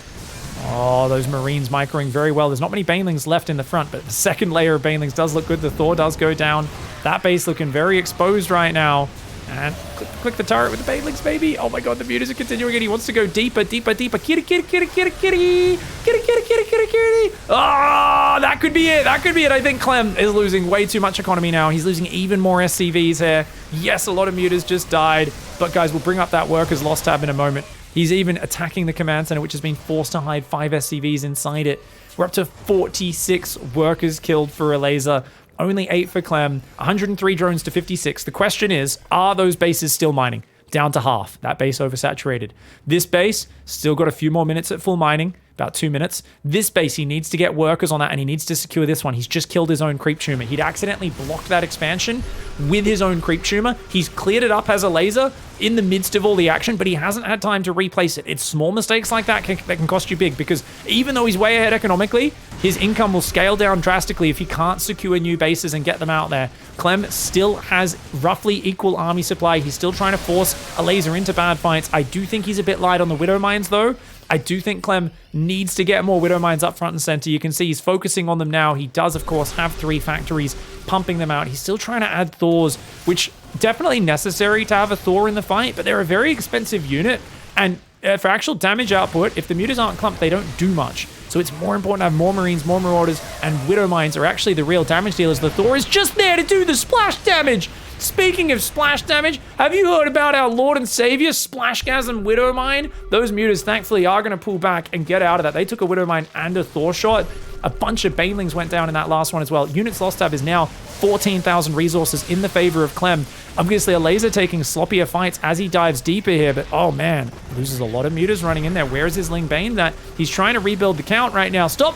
oh, those Marines microing very well. There's not many Banelings left in the front, but the second layer of Banelings does look good. The Thor does go down. That base looking very exposed right now. And click the turret with the banelings, baby. Oh my god, the mutas are continuing it. He wants to go deeper, deeper, deeper. Kitty, kitty, kitty, kitty, kitty. Kitty, kitty, kitty, kitty, kitty. Oh, that could be it. That could be it. I think Clem is losing way too much economy now. He's losing even more SCVs here. Yes, a lot of mutas just died. But guys, we'll bring up that workers loss tab in a moment. He's even attacking the command center, which has been forced to hide 5 SCVs inside it. We're up to 46 workers killed for ELAZER. Only 8 for Clem, 103 drones to 56. The question is, are those bases still mining? Down to half. That base oversaturated. This base, still got a few more minutes at full mining. About 2 minutes. This base, he needs to get workers on that, and he needs to secure this one. He's just killed his own creep tumor. He'd accidentally blocked that expansion with his own creep tumor. He's cleared it up as ELAZER in the midst of all the action, but he hasn't had time to replace it. It's small mistakes like that that can cost you big, because even though he's way ahead economically, his income will scale down drastically if he can't secure new bases and get them out there. Clem still has roughly equal army supply. He's still trying to force ELAZER into bad fights. I do think he's a bit light on the Widow Mines, though. I do think Clem needs to get more Widow Mines up front and center. You can see he's focusing on them now. He does, of course, have 3 factories pumping them out. He's still trying to add Thors, which definitely necessary to have a Thor in the fight, but they're a very expensive unit. And for actual damage output, if the mutas aren't clumped, they don't do much. So it's more important to have more Marines, more Marauders, and Widow Mines are actually the real damage dealers. The Thor is just there to do the splash damage. Speaking of splash damage, have you heard about our Lord and Savior, Splashgasm Widow Mine? Those mutas, thankfully, are going to pull back and get out of that. They took a Widow Mine and a Thor shot. A bunch of banelings went down in that last one as well. Units lost tab is now 14,000 resources in the favor of Clem. Obviously, ELAZER taking sloppier fights as he dives deeper here, but oh man, loses a lot of mutas running in there. Where is his ling-bane? That he's trying to rebuild the count right now. Stop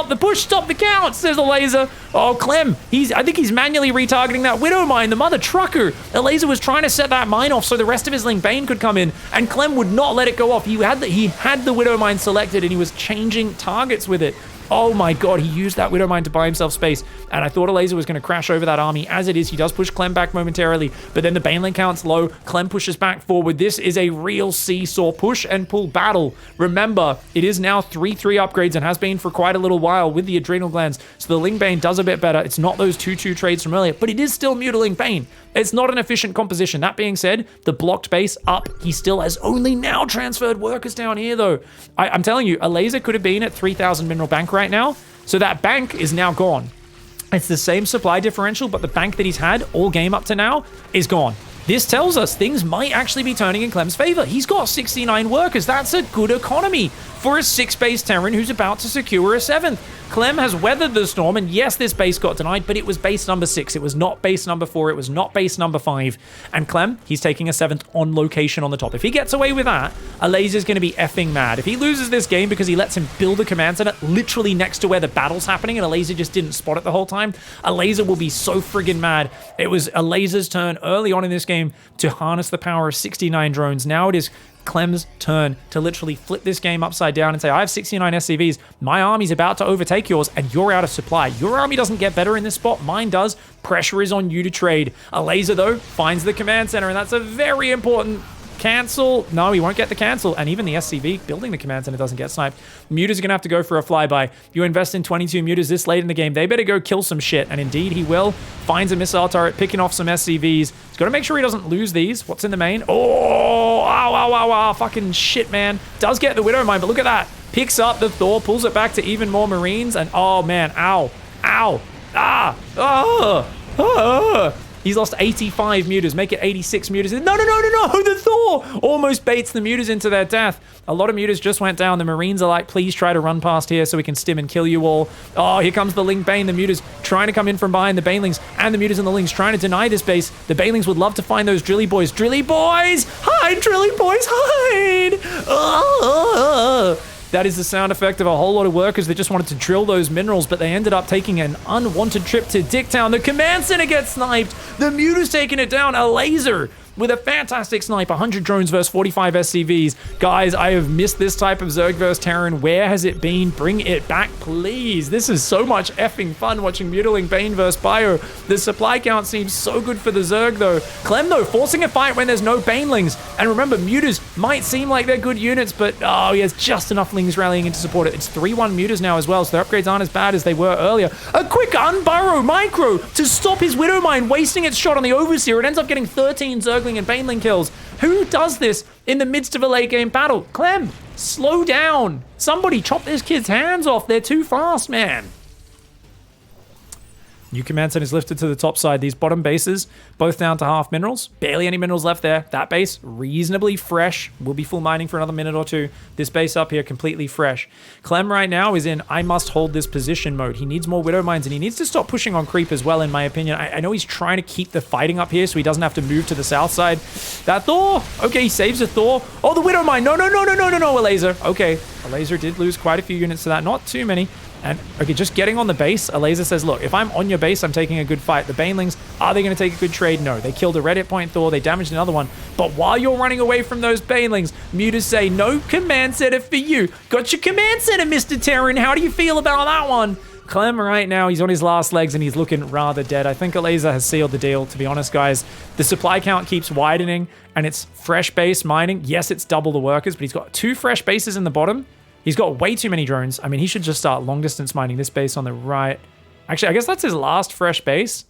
the push, stop the count, says ELAZER. Oh, Clem, I think he's manually retargeting that Widow Mine, the mother trucker. ELAZER was trying to set that mine off so the rest of his ling-bane could come in, and Clem would not let it go off. He had the Widow Mine selected, and he was changing targets with it. Oh my god, he used that Widow Mine to buy himself space, and I thought ELAZER was going to crash over that army. As it is, he does push Clem back momentarily, but then the baneling count's low. Clem pushes back forward. This is a real seesaw push and pull battle. Remember, it is now 3-3 upgrades and has been for quite a little while with the adrenal glands, so the ling-bane does a bit better. It's not those 2-2 trades from earlier, but it is still muta ling-bane. It's not an efficient composition. That being said, the blocked base up. He still has only now transferred workers down here, though. I'm telling you, ELAZER could have been at 3,000 mineral bank right now, so that bank is now gone. It's the same supply differential, but the bank that he's had all game up to now is gone. This tells us things might actually be turning in Clem's favor. He's got 69 workers. That's a good economy for a 6-base Terran who's about to secure a 7th. Clem has weathered the storm, and yes, this base got denied, but it was base number 6. It was not base number 4. It was not base number 5. And Clem, he's taking a 7th on location on the top. If he gets away with that, ELAZER's going to be effing mad. If he loses this game because he lets him build a command center literally next to where the battle's happening and ELAZER just didn't spot it the whole time, ELAZER will be so friggin' mad. It was ELAZER's turn early on in this game to harness the power of 69 drones. Now it is Clem's turn to literally flip this game upside down and say, I have 69 SCVs, my army's about to overtake yours, and you're out of supply. Your army doesn't get better in this spot, mine does. Pressure is on you to trade. ELAZER, though, finds the command center, and that's a very important cancel. No, he won't get the cancel, and even the SCV building the command center doesn't get sniped. Mutas are gonna have to go for a flyby. You invest in 22 mutas this late in the game, they better go kill some shit, and indeed he will. Finds a missile turret, picking off some SCVs. He's got to make sure he doesn't lose these. What's in the main? Oh, ow, fucking shit, man. Does get the Widow Mine, but look at that. Picks up the Thor, pulls it back to even more Marines, and oh man, ow, He's lost 85 mutas, make it 86 mutas. No, the Thor almost baits the mutas into their death. A lot of mutas just went down. The Marines are like, please try to run past here so we can stim and kill you all. Oh, here comes the ling-bane. The mutas trying to come in from behind the banelings, and the mutas and the lings trying to deny this base. The banelings would love to find those drilly boys. Drilly boys! Hide, drilly boys, hide! That is the sound effect of a whole lot of workers that just wanted to drill those minerals, but they ended up taking an unwanted trip to Dicktown. The command center gets sniped. The muta's taking it down. ELAZER with a fantastic snipe. 100 drones versus 45 SCVs. Guys, I have missed this type of Zerg versus Terran. Where has it been? Bring it back, please. This is so much effing fun watching Muta ling-bane versus Bio. The supply count seems so good for the Zerg, though. Clem, though, forcing a fight when there's no banelings. And remember, mutas might seem like they're good units, but oh, he has just enough lings rallying in to support it. It's 3-1 mutas now as well, so their upgrades aren't as bad as they were earlier. A quick unburrow micro to stop his Widow Mine wasting its shot on the Overseer. It ends up getting 13 Zerg Zergling and Baneling kills. Who does this in the midst of a late game battle? Clem, slow down. Somebody chop this kid's hands off. They're too fast, man. New command center is lifted to the top side. These bottom bases, both down to half minerals. Barely any minerals left there. That base, reasonably fresh. We'll be full mining for another minute or two. This base up here, completely fresh. Clem right now is in I must hold this position mode. He needs more Widow Mines, and he needs to stop pushing on creep as well, in my opinion. I know he's trying to keep the fighting up here so he doesn't have to move to the south side. That Thor. Okay, he saves a Thor. Oh, the Widow Mine. No, Elazer. Okay, Elazer did lose quite a few units to that. Not too many. And, okay, just getting on the base, Elazer says, look, if I'm on your base, I'm taking a good fight. The Banelings, are they going to take a good trade? No. They killed a red hit point Thor. They damaged another one. But while you're running away from those Banelings, mutas say, no command center for you. Got your command center, Mr. Terran. How do you feel about that one? Clem right now, he's on his last legs and he's looking rather dead. I think Elazer has sealed the deal, to be honest, guys. The supply count keeps widening and it's fresh base mining. Yes, it's double the workers, but he's got 2 fresh bases in the bottom. He's got way too many drones. I mean, he should just start long distance mining this base on the right. Actually, I guess that's his last fresh base.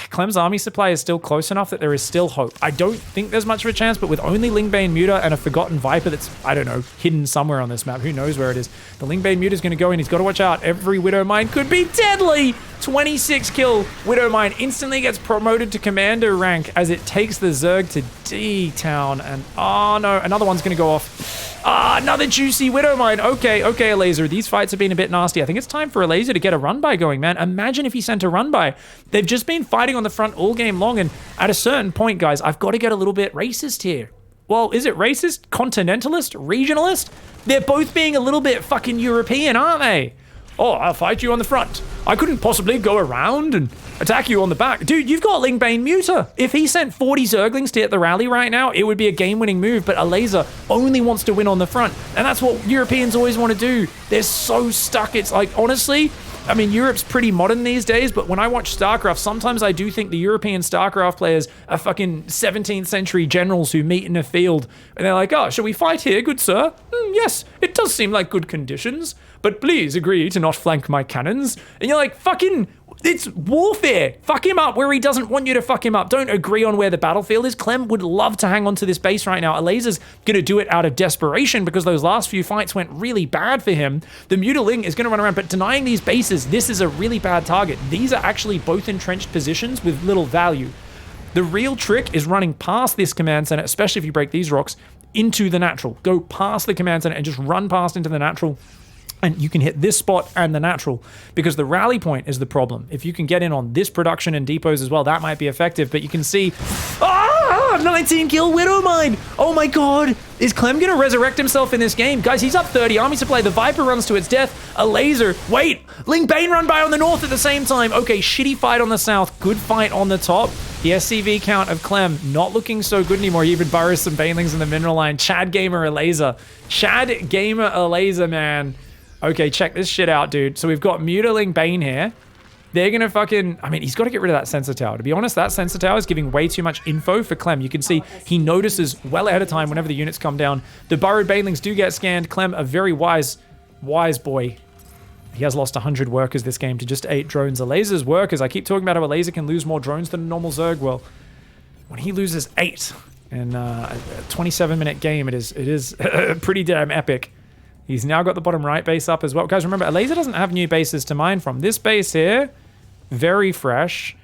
Clem's army supply is still close enough that there is still hope. I don't think there's much of a chance, but with only ling-bane muta and a forgotten viper that's, I don't know, hidden somewhere on this map, who knows where it is. The ling-bane muta is going to go in. He's got to watch out. Every Widow Mine could be deadly. 26 kill Widow Mine instantly gets promoted to commander rank as it takes the Zerg to D-Town. And, oh no, another one's going to go off. Ah, another juicy Widow Mine. Okay, Elazer. These fights have been a bit nasty. I think it's time for Elazer to get a run-by going, man. Imagine if he sent a run-by. They've just been fighting on the front all game long, and at a certain point, guys, I've got to get a little bit racist here. Well, is it racist? Continentalist? Regionalist? They're both being a little bit fucking European, aren't they? Oh, I'll fight you on the front. I couldn't possibly go around and attack you on the back. Dude, you've got ling-bane muta. If he sent 40 Zerglings to hit the rally right now, it would be a game-winning move, but Elazer only wants to win on the front. And that's what Europeans always want to do. They're so stuck. It's like, honestly, I mean, Europe's pretty modern these days, but when I watch StarCraft, sometimes I do think the European StarCraft players are fucking 17th century generals who meet in a field, and they're like, oh, shall we fight here, good sir? Yes, it does seem like good conditions, but please agree to not flank my cannons. And you're like, fucking, it's warfare. Fuck him up where he doesn't want you to fuck him up. Don't agree on where the battlefield is. Clem would love to hang on to this base right now. Elazer's gonna do it out of desperation because those last few fights went really bad for him. The Mutaling is gonna run around, but denying these bases, this is a really bad target. These are actually both entrenched positions with little value. The real trick is running past this command center, especially if you break these rocks, into the natural. Go past the command center and just run past into the natural. And you can hit this spot and the natural, because the rally point is the problem. If you can get in on this production and depots as well, that might be effective. But you can see, 19 kill Widow Mine. Oh my god, is Clem gonna resurrect himself in this game? Guys, he's up 30 army supply. The Viper runs to its death. Elazer, wait, ling-bane run by on the north at the same time. Okay, shitty fight on the south, good fight on the top. The SCV count of Clem not looking so good anymore. He even burrows some Banelings in the mineral line. Chad Gamer Elazer. Chad Gamer Elazer, man. Okay, check this shit out, dude. So we've got Muta ling-bane here. They're gonna fucking, I mean, he's got to get rid of that sensor tower. To be honest, that sensor tower is giving way too much info for Clem. You can see he notices well ahead of time whenever the units come down. The burrowed Banelings do get scanned. Clem, a very wise boy. He has lost 100 workers this game to just 8 drones. Elazer's workers, I keep talking about how Elazer can lose more drones than a normal Zerg. Well, when he loses 8 in a 27-minute game, it is pretty damn epic. He's now got the bottom right base up as well. Guys, remember, Elazer doesn't have new bases to mine from. This base here, very fresh.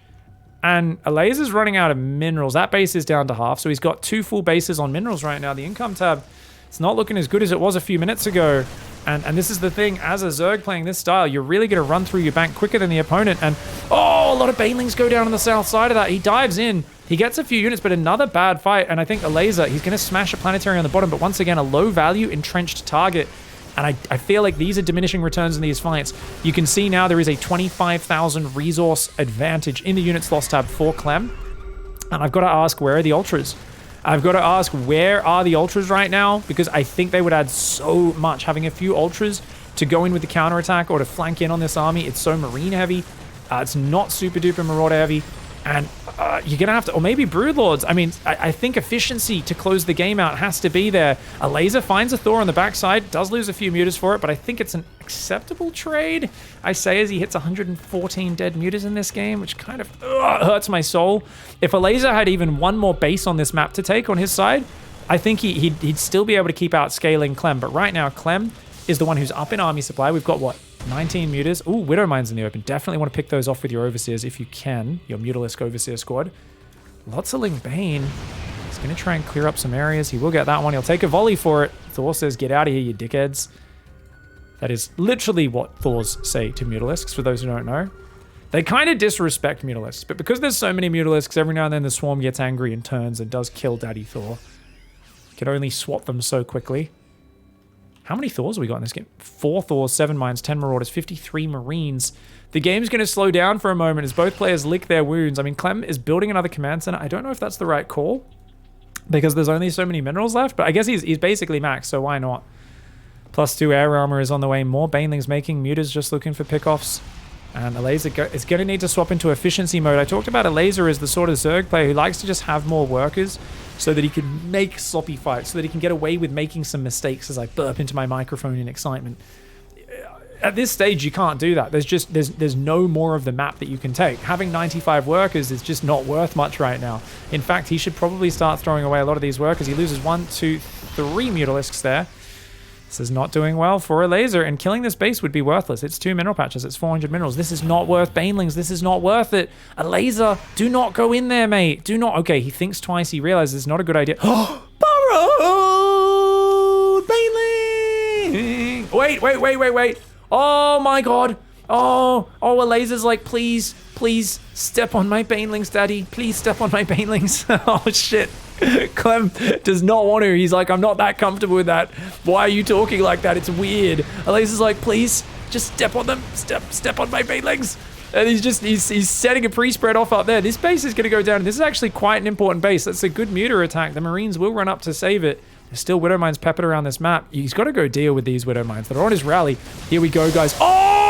And Elazer's running out of minerals. That base is down to half, so he's got 2 full bases on minerals right now. The income tab, it's not looking as good as it was a few minutes ago. And this is the thing, as a Zerg playing this style, you're really going to run through your bank quicker than the opponent. And, oh, a lot of Banelings go down on the south side of that. He dives in. He gets a few units, but another bad fight. And I think Elazer, he's going to smash a planetary on the bottom, but once again, a low-value entrenched target. And I feel like these are diminishing returns in these fights. You can see now there is a 25,000 resource advantage in the units lost tab for Clem. And I've got to ask, where are the ultras? I've got to ask, where are the ultras right now? Because I think they would add so much. Having a few ultras to go in with the counterattack or to flank in on this army. It's so marine heavy. It's not super duper marauder heavy. And you're going to have to, or maybe Broodlords. I mean, I think efficiency to close the game out has to be there. A laser finds a Thor on the backside, does lose a few mutas for it, but I think it's an acceptable trade. I say as he hits 114 dead mutas in this game, which kind of hurts my soul. If a laser had even one more base on this map to take on his side, I think he'd still be able to keep out scaling Clem. But right now, Clem is the one who's up in army supply. We've got, what, 19 mutas. Ooh, Widow Mines in the open. Definitely want to pick those off with your Overseers if you can. Your Mutalisk Overseer squad. Lots of ling-bane. He's going to try and clear up some areas. He will get that one. He'll take a volley for it. Thor says, get out of here, you dickheads. That is literally what Thors say to Mutalisks, for those who don't know. They kind of disrespect Mutalisks, but because there's so many Mutalisks, every now and then the Swarm gets angry and turns and does kill Daddy Thor. You can only swap them so quickly. How many Thors have we got in this game? 4 Thors, 7 Mines, 10 Marauders, 53 Marines. The game's going to slow down for a moment as both players lick their wounds. I mean, Clem is building another command center. I don't know if that's the right call because there's only so many minerals left, but I guess he's basically maxed, so why not? +2 air armor is on the way. More Banelings making. Muta's just looking for pickoffs. And ELAZER is going to need to swap into efficiency mode. I talked about ELAZER as the sort of Zerg player who likes to just have more workers so that he can make sloppy fights, so that he can get away with making some mistakes as I burp into my microphone in excitement. At this stage, you can't do that. There's no more of the map that you can take. Having 95 workers is just not worth much right now. In fact, he should probably start throwing away a lot of these workers. He loses 1, 2, 3 Mutalisks there. This is not doing well for ELAZER, and killing this base would be worthless. It's 2 mineral patches. It's 400 minerals. This is not worth Banelings. This is not worth it. ELAZER, do not go in there, mate. Do not. Okay, he thinks twice. He realizes it's not a good idea. Oh, Baneling! Wait. Oh, my God. Oh, ELAZER's like, please step on my Banelings, Daddy. Please step on my Banelings. Oh, shit. Clem does not want to. He's like, I'm not that comfortable with that. Why are you talking like that? It's weird. ELAZER's like, please, just step on them. Step on my Banelings. And he's setting a pre-spread off up there. This base is going to go down. This is actually quite an important base. That's a good muta attack. The Marines will run up to save it. There's still Widow Mines peppered around this map. He's got to go deal with these Widow Mines that are on his rally. Here we go, guys. Oh!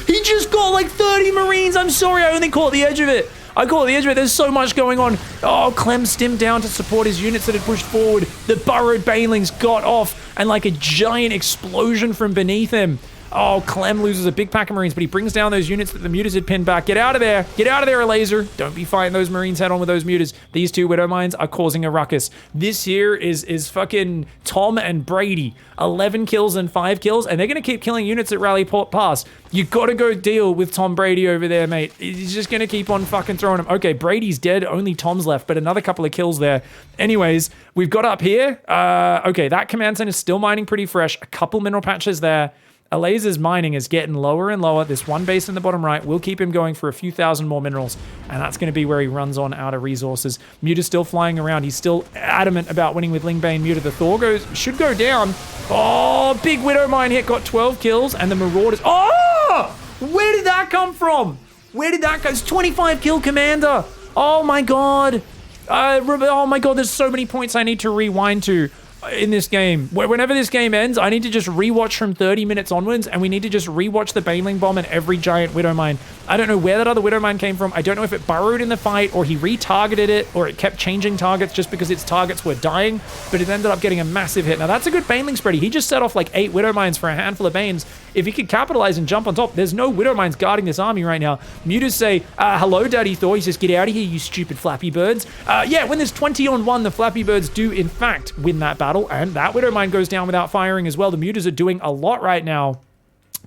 He just got like 30 Marines. I'm sorry, I only caught the edge of it. There's so much going on. Oh, Clem stimmed down to support his units that had pushed forward. The burrowed Banelings got off, and like a giant explosion from beneath him. Oh, Clem loses a big pack of Marines, but he brings down those units that the mutas had pinned back. Get out of there. Get out of there, ELAZER. Don't be fighting those Marines head on with those mutas. These 2 Widow Mines are causing a ruckus. This here is fucking Tom and Brady. 11 kills and 5 kills, and they're going to keep killing units at Rally Port Pass. You got to go deal with Tom Brady over there, mate. He's just going to keep on fucking throwing him. Okay, Brady's dead. Only Tom's left, but another couple of kills there. Anyways, we've got up here. Okay, that command center is still mining pretty fresh. A couple mineral patches there. ELAZER's mining is getting lower and lower. This one base in the bottom right will keep him going for a few thousand more minerals, and that's going to be where he runs on out of resources. Muta's still flying around. He's still adamant about winning with ling-bane Muta. The Thor should go down. Oh, big Widow Mine hit, got 12 kills, and the Marauders. Oh! Where did that come from? Where did that go? It's 25 kill commander. Oh my God. Oh my God, there's so many points I need to rewind to in this game. Whenever this game ends, I need to just rewatch from 30 minutes onwards, and we need to just rewatch the Baneling Bomb and every giant Widow Mine. I don't know where that other Widow Mine came from. I don't know if it burrowed in the fight, or he retargeted it, or it kept changing targets just because its targets were dying, but it ended up getting a massive hit. Now that's a good Baneling spready. He just set off like 8 Widow Mines for a handful of Banes. If he could capitalize and jump on top, there's no Widow Mines guarding this army right now. Mutas say, hello, Daddy Thor. He says, get out of here, you stupid Flappy Birds. Yeah, when there's 20 on 1, the Flappy Birds do, in fact, win that battle, and that Widow Mine goes down without firing as well. The Mutas are doing a lot right now.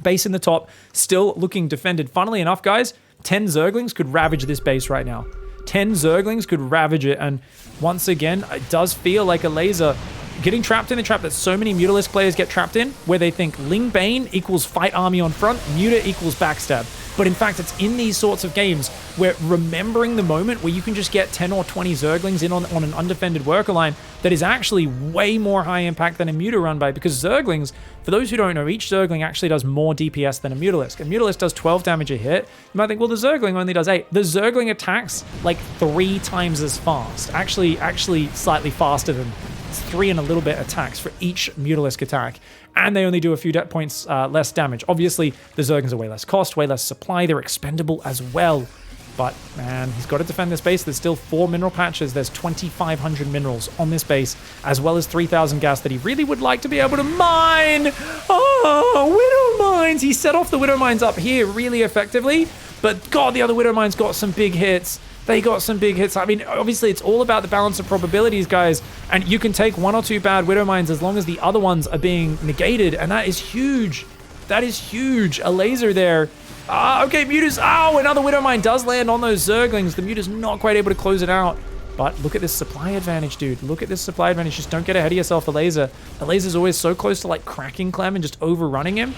Base in the top, still looking defended. Funnily enough, guys, 10 Zerglings could ravage this base right now. 10 Zerglings could ravage it, and once again, it does feel like ELAZER getting trapped in the trap that so many Mutalisk players get trapped in, where they think ling-bane equals fight army on front, muta equals backstab. But in fact, it's in these sorts of games where remembering the moment where you can just get 10 or 20 Zerglings in on an undefended worker line that is actually way more high impact than a muta run by, because Zerglings, for those who don't know, each Zergling actually does more DPS than a Mutalisk. A Mutalisk does 12 damage a hit. You might think, well, the Zergling only does 8. The Zergling attacks like 3 times as fast. Actually slightly faster than 3 and a little bit attacks for each Mutalisk attack, and they only do a few points less damage. Obviously, the Zerglings are way less cost, way less supply. They're expendable as well. But, man, he's got to defend this base. There's still 4 mineral patches. There's 2,500 minerals on this base, as well as 3,000 gas that he really would like to be able to mine. Oh, Widow Mines. He set off the Widow Mines up here really effectively. But, God, the other Widow Mines got some big hits. They got some big hits. I mean, obviously, it's all about the balance of probabilities, guys. And you can take 1 or 2 bad Widow Mines as long as the other ones are being negated. And that is huge. That is huge. A laser there. Okay, Muta's... Oh, another Widow Mine does land on those Zerglings. The Muta's not quite able to close it out. But look at this supply advantage, dude. Look at this supply advantage. Just don't get ahead of yourself, Elazer. Elazer's always so close to, like, cracking Clem and just overrunning him.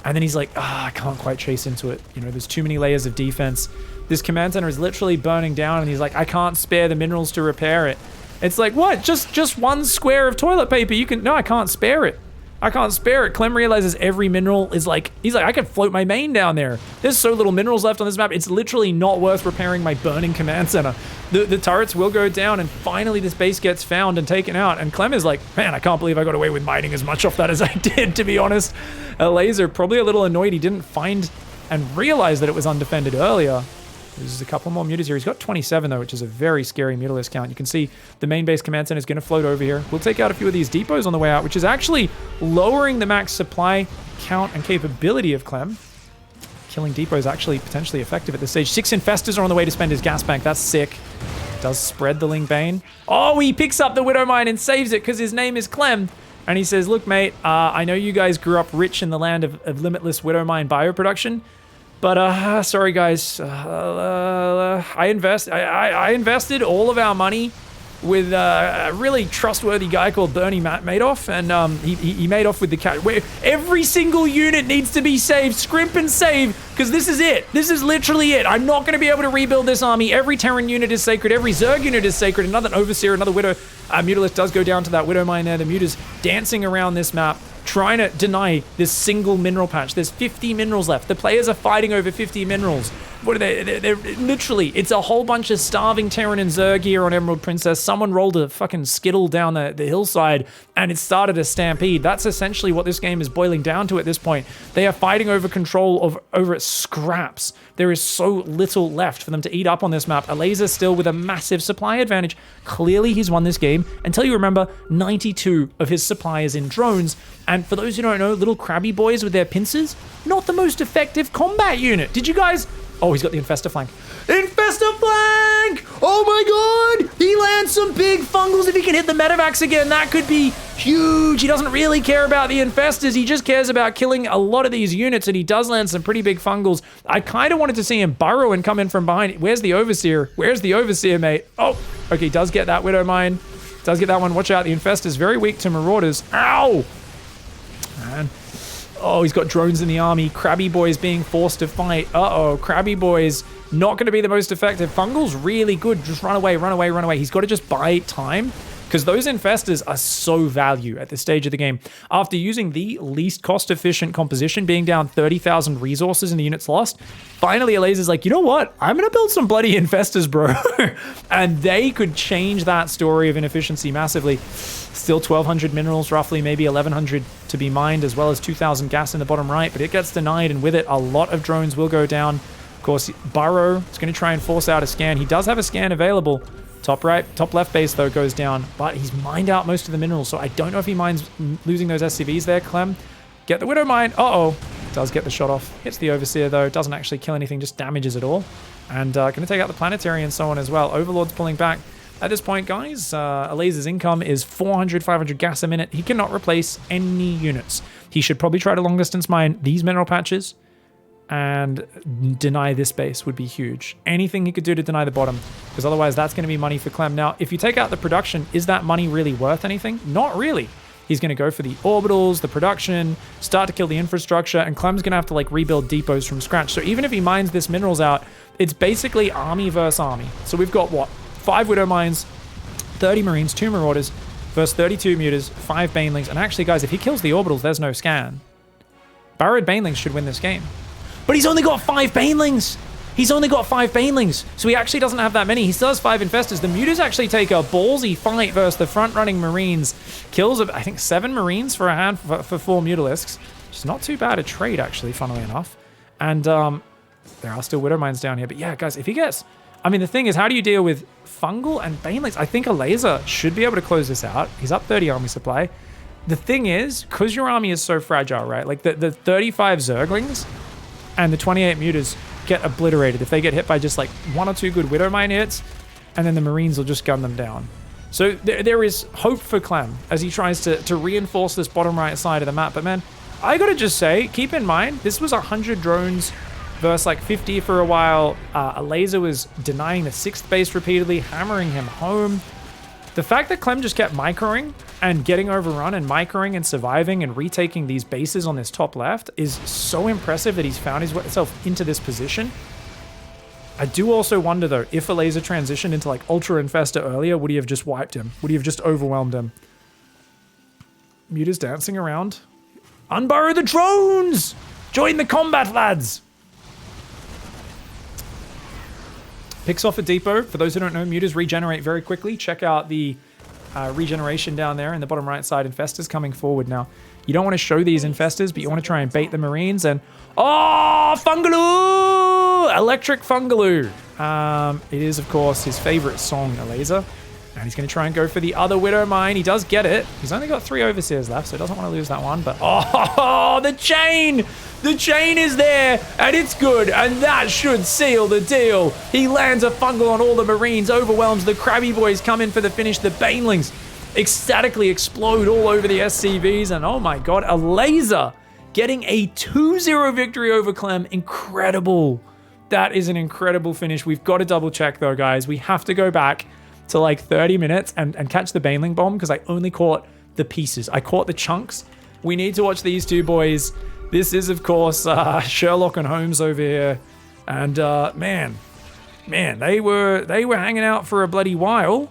And then he's like, I can't quite chase into it. You know, there's too many layers of defense. This command center is literally burning down, and he's like, I can't spare the minerals to repair it. It's like, what? Just 1 square of toilet paper. You can... No, I can't spare it. I can't spare it. Clem realizes every mineral is like... He's like, I can float my main down there. There's so little minerals left on this map. It's literally not worth repairing my burning command center. The turrets will go down, and finally this base gets found and taken out. And Clem is like, man, I can't believe I got away with mining as much off that as I did, to be honest. Laser probably a little annoyed he didn't find and realize that it was undefended earlier. There's a couple more mutas here. He's got 27, though, which is a very scary mutalist count. You can see the main base command center is going to float over here. We'll take out a few of these depots on the way out, which is actually lowering the max supply count and capability of Clem. Killing depot is actually potentially effective at this stage. 6 infestors are on the way to spend his gas bank. That's sick. Does spread the ling-bane. Oh, he picks up the Widow Mine and saves it because his name is Clem. And he says, look, mate, I know you guys grew up rich in the land of limitless Widow Mine bioproduction. But, sorry, guys, I invested all of our money with a really trustworthy guy called Bernie Madoff, and he made off with the cash. Every single unit needs to be saved. Scrimp and save, because this is it. This is literally it. I'm not going to be able to rebuild this army. Every Terran unit is sacred. Every Zerg unit is sacred. Another Overseer, another Widow. Mutalist does go down to that Widow Mine there. The Muta's dancing around this map, trying to deny this single mineral patch. There's 50 minerals left. The players are fighting over 50 minerals. What are they? They're literally, it's a whole bunch of starving Terran and Zerg here on Emerald Princess. Someone rolled a fucking skittle down the hillside, and it started a stampede. That's essentially what this game is boiling down to at this point. They are fighting over control over scraps. There is so little left for them to eat up on this map. Elazer still with a massive supply advantage. Clearly he's won this game until you remember 92 of his supply is in drones. And for those who don't know, little crabby boys with their pincers, not the most effective combat unit. Did you guys... Oh, he's got the Infestor Flank. Infestor Flank! Oh my god! He lands some big fungals. If he can hit the Medivacs again, that could be huge. He doesn't really care about the Infestors. He just cares about killing a lot of these units, and he does land some pretty big fungals. I kind of wanted to see him burrow and come in from behind. Where's the Overseer? Where's the Overseer, mate? Oh, okay, does get that Widow Mine. Does get that one. Watch out, the Infestor's very weak to Marauders. Ow! Man. Oh, he's got drones in the army. Crabby Boy's being forced to fight. Uh-oh, Crabby Boy's not going to be the most effective. Fungal's really good. Just run away, run away, run away. He's got to just buy time, because those Infestors are so value at this stage of the game. After using the least cost-efficient composition, being down 30,000 resources in the units lost, finally Elazer's like, you know what? I'm going to build some bloody Infestors, bro. And they could change that story of inefficiency massively. Still 1,200 minerals, roughly, maybe 1,100 to be mined, as well as 2,000 gas in the bottom right, but it gets denied, and with it, a lot of drones will go down. Of course, Burrow is going to try and force out a scan. He does have a scan available. Top right, top left base, though, goes down, but he's mined out most of the minerals, so I don't know if he minds losing those SCVs there, Clem. Get the Widow Mine. Uh-oh. Does get the shot off. Hits the Overseer, though. Doesn't actually kill anything, just damages it all. And going to take out the Planetary and so on as well. Overlord's pulling back. At this point, guys, Elazer's income is 400, 500 gas a minute. He cannot replace any units. He should probably try to long-distance mine these mineral patches, and deny this base would be huge. Anything he could do to deny the bottom, because otherwise that's going to be money for Clem. Now, if you take out the production, is that money really worth anything? Not really. He's going to go for the orbitals, the production, start to kill the infrastructure, and Clem's going to have to like rebuild depots from scratch. So even if he mines this minerals out, it's basically army versus army. So we've got what? 5 Widow Mines, 30 Marines, 2 Marauders, versus 32 Mutas, 5 Banelings. And actually, guys, if he kills the orbitals, there's no scan. Burrowed Banelings should win this game. But he's only got 5 Banelings. He's only got 5 Banelings. So he actually doesn't have that many. He still has 5 Infestors. The Mutas actually take a ballsy fight versus the front-running Marines. Kills, I think, 7 Marines for a hand for 4 Mutalisks. Which is not too bad a trade, actually, funnily enough. And There are still Widow Mines down here. But yeah, guys, if he gets... I mean, the thing is, how do you deal with Fungal and Banelings? I think a laser should be able to close this out. He's up 30 army supply. The thing is, because your army is so fragile, right? Like the 35 Zerglings and the 28 Mutas get obliterated if they get hit by just like 1 or 2 good Widow Mine hits, and then the Marines will just gun them down. So there is hope for Clem as he tries to reinforce this bottom right side of the map. But man, I gotta just say, keep in mind, this was 100 drones versus like 50 for a while. A laser was denying the 6th base repeatedly, hammering him home. The fact that Clem just kept microing and getting overrun and microing and surviving and retaking these bases on this top left is so impressive that he's found himself into this position. I do also wonder though, if a laser transitioned into like Ultra Infesta earlier, would he have just wiped him? Would he have just overwhelmed him? Muta's dancing around. Unburrow the drones! Join the combat, lads! Picks off a depot. For those who don't know, Mutas regenerate very quickly. Check out the regeneration down there in the bottom right side. Infestors coming forward now. You don't want to show these Infestors, but you want to try and bait the Marines. And oh, Fungaloo! Electric Fungaloo. It is, of course, his favorite song, Elazer. And he's going to try and go for the other Widow Mine. He does get it. He's only got 3 Overseers left, so he doesn't want to lose that one. But oh, the chain! The chain is there, and it's good, and that should seal the deal. He lands a Fungal on all the Marines, overwhelms the Krabby Boys, come in for the finish. The Banelings ecstatically explode all over the SCVs, and oh my god, a laser getting a 2-0 victory over Clem. Incredible. That is an incredible finish. We've got to double check though, guys. We have to go back to like 30 minutes and catch the Baneling bomb because I only caught the pieces. I caught the chunks. We need to watch these two boys. This is, of course, Sherlock and Holmes over here. And man, they were hanging out for a bloody while.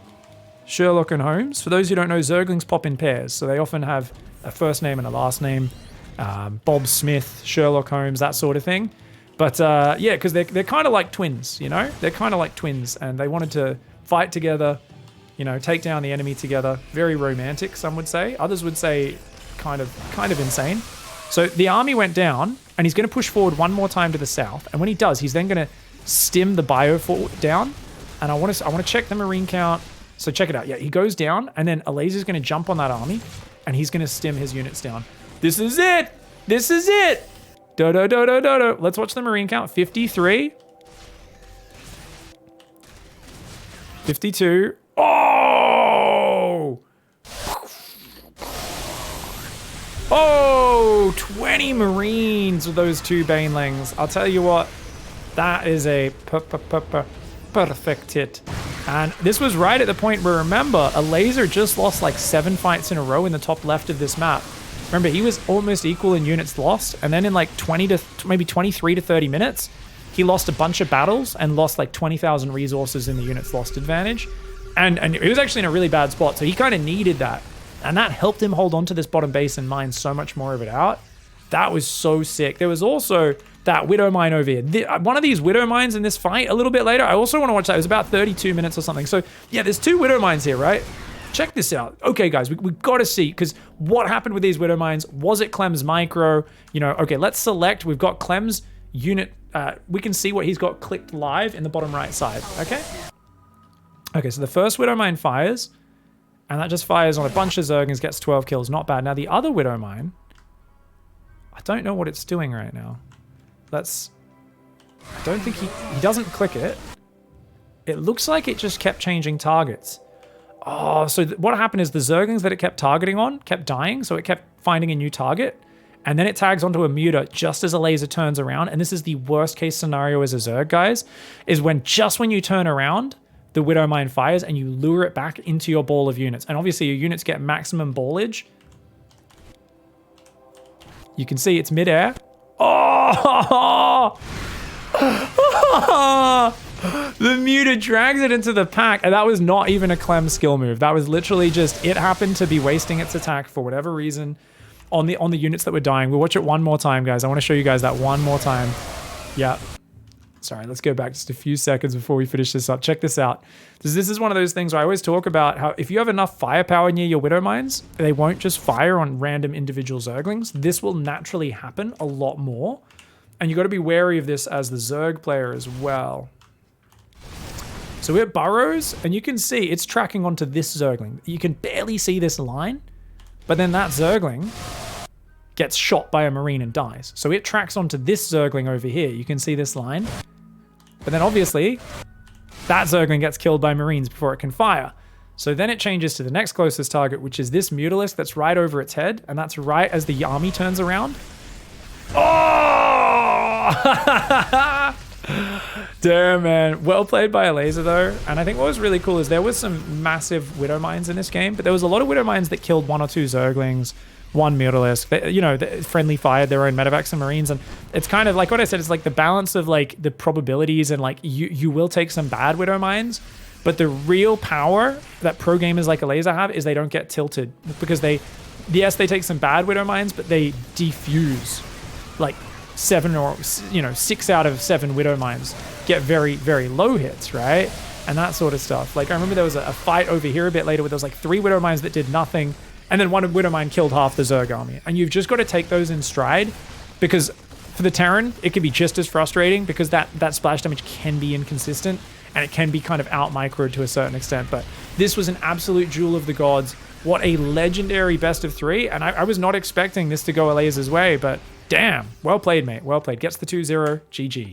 Sherlock and Holmes. For those who don't know, Zerglings pop in pairs, so they often have a first name and a last name. Bob Smith, Sherlock Holmes, that sort of thing. But yeah, because they're kind of like twins, you know? They're kind of like twins, and they wanted to fight together, you know, take down the enemy together. Very romantic, some would say. Others would say kind of insane. So the army went down, and he's going to push forward one more time to the south. And when he does, he's then going to stim the bio down. And I want to check the Marine count. So check it out. Yeah, he goes down, and then Elazer's going to jump on that army, and he's going to stim his units down. This is it. This is it. Do-do-do-do-do-do. Let's watch the Marine count. 53. 52. Oh! Oh, 20 Marines with those 2 Banelings. I'll tell you what, that is a perfect hit. And this was right at the point where, remember, a laser just lost like 7 fights in a row in the top left of this map. Remember, he was almost equal in units lost, and then in like 20 to maybe 23 to 30 minutes, he lost a bunch of battles and lost like 20,000 resources in the units lost advantage. And he was actually in a really bad spot, so he kind of needed that. And that helped him hold on to this bottom base and mine so much more of it out. That was so sick. There was also that Widow Mine over here. One of these Widow Mines in this fight a little bit later, I also want to watch that. It was about 32 minutes or something. So yeah, there's 2 Widow Mines here, right? Check this out. Okay, guys, we've got to see, because what happened with these Widow Mines? Was it Clem's micro? You know, okay, let's select. We've got Clem's unit. We can see what he's got clicked live in the bottom right side, okay? Okay, so the first Widow Mine fires, and that just fires on a bunch of Zerglings, gets 12 kills. Not bad. Now, the other Widow Mine, I don't know what it's doing right now. I don't think he doesn't click it. It looks like it just kept changing targets. Oh, so what happened is the Zerglings that it kept targeting on kept dying, so it kept finding a new target, and then it tags onto a muta just as a laser turns around. And this is the worst case scenario as a Zerg, guys, is when just when you turn around, the Widow Mine fires and you lure it back into your ball of units. And obviously your units get maximum ballage. You can see it's midair. Oh! The muta drags it into the pack, and that was not even a Clem skill move. That was literally just, it happened to be wasting its attack for whatever reason on the units that were dying. We'll watch it one more time, guys. I want to show you guys that one more time. Yeah. Sorry, let's go back just a few seconds before we finish this up. Check this out. This is one of those things where I always talk about how if you have enough firepower near your Widow Mines, they won't just fire on random individual Zerglings. This will naturally happen a lot more And you got to be wary of this as the Zerg player as well. So it burrows, and you can see it's tracking onto this Zergling. You can barely see this line, but then that Zergling gets shot by a Marine and dies. So it tracks onto this Zergling over here. You can see this line. But then obviously, that Zergling gets killed by Marines before it can fire. So then it changes to the next closest target, which is this Mutalisk that's right over its head, and that's right as the army turns around. Oh! Damn, man. Well played by ELAZER, though. And I think what was really cool is there was some massive Widow Mines in this game, but there was a lot of Widow Mines that killed 1 or 2 Zerglings, 1 Mutalisk. They, you know, friendly fired their own medevacs and Marines, and it's kind of like what I said, it's like the balance of like the probabilities, and like you will take some bad Widow Mines, but the real power that pro gamers like ELAZER have is they don't get tilted, because yes, they take some bad Widow Mines, but they defuse like 7 or 6 out of 7 Widow Mines get very, very low hits, right? And that sort of stuff. Like I remember there was a fight over here a bit later where there was like 3 Widow Mines that did nothing, and then 1 Widow Mine killed half the Zerg army. And you've just got to take those in stride, because for the Terran, it can be just as frustrating, because that splash damage can be inconsistent, and it can be kind of out-microed to a certain extent. But this was an absolute jewel of the gods. What a legendary best of 3, and I was not expecting this to go ELAZER's way, but damn, well played, mate. Well played. Gets the 2-0. GG.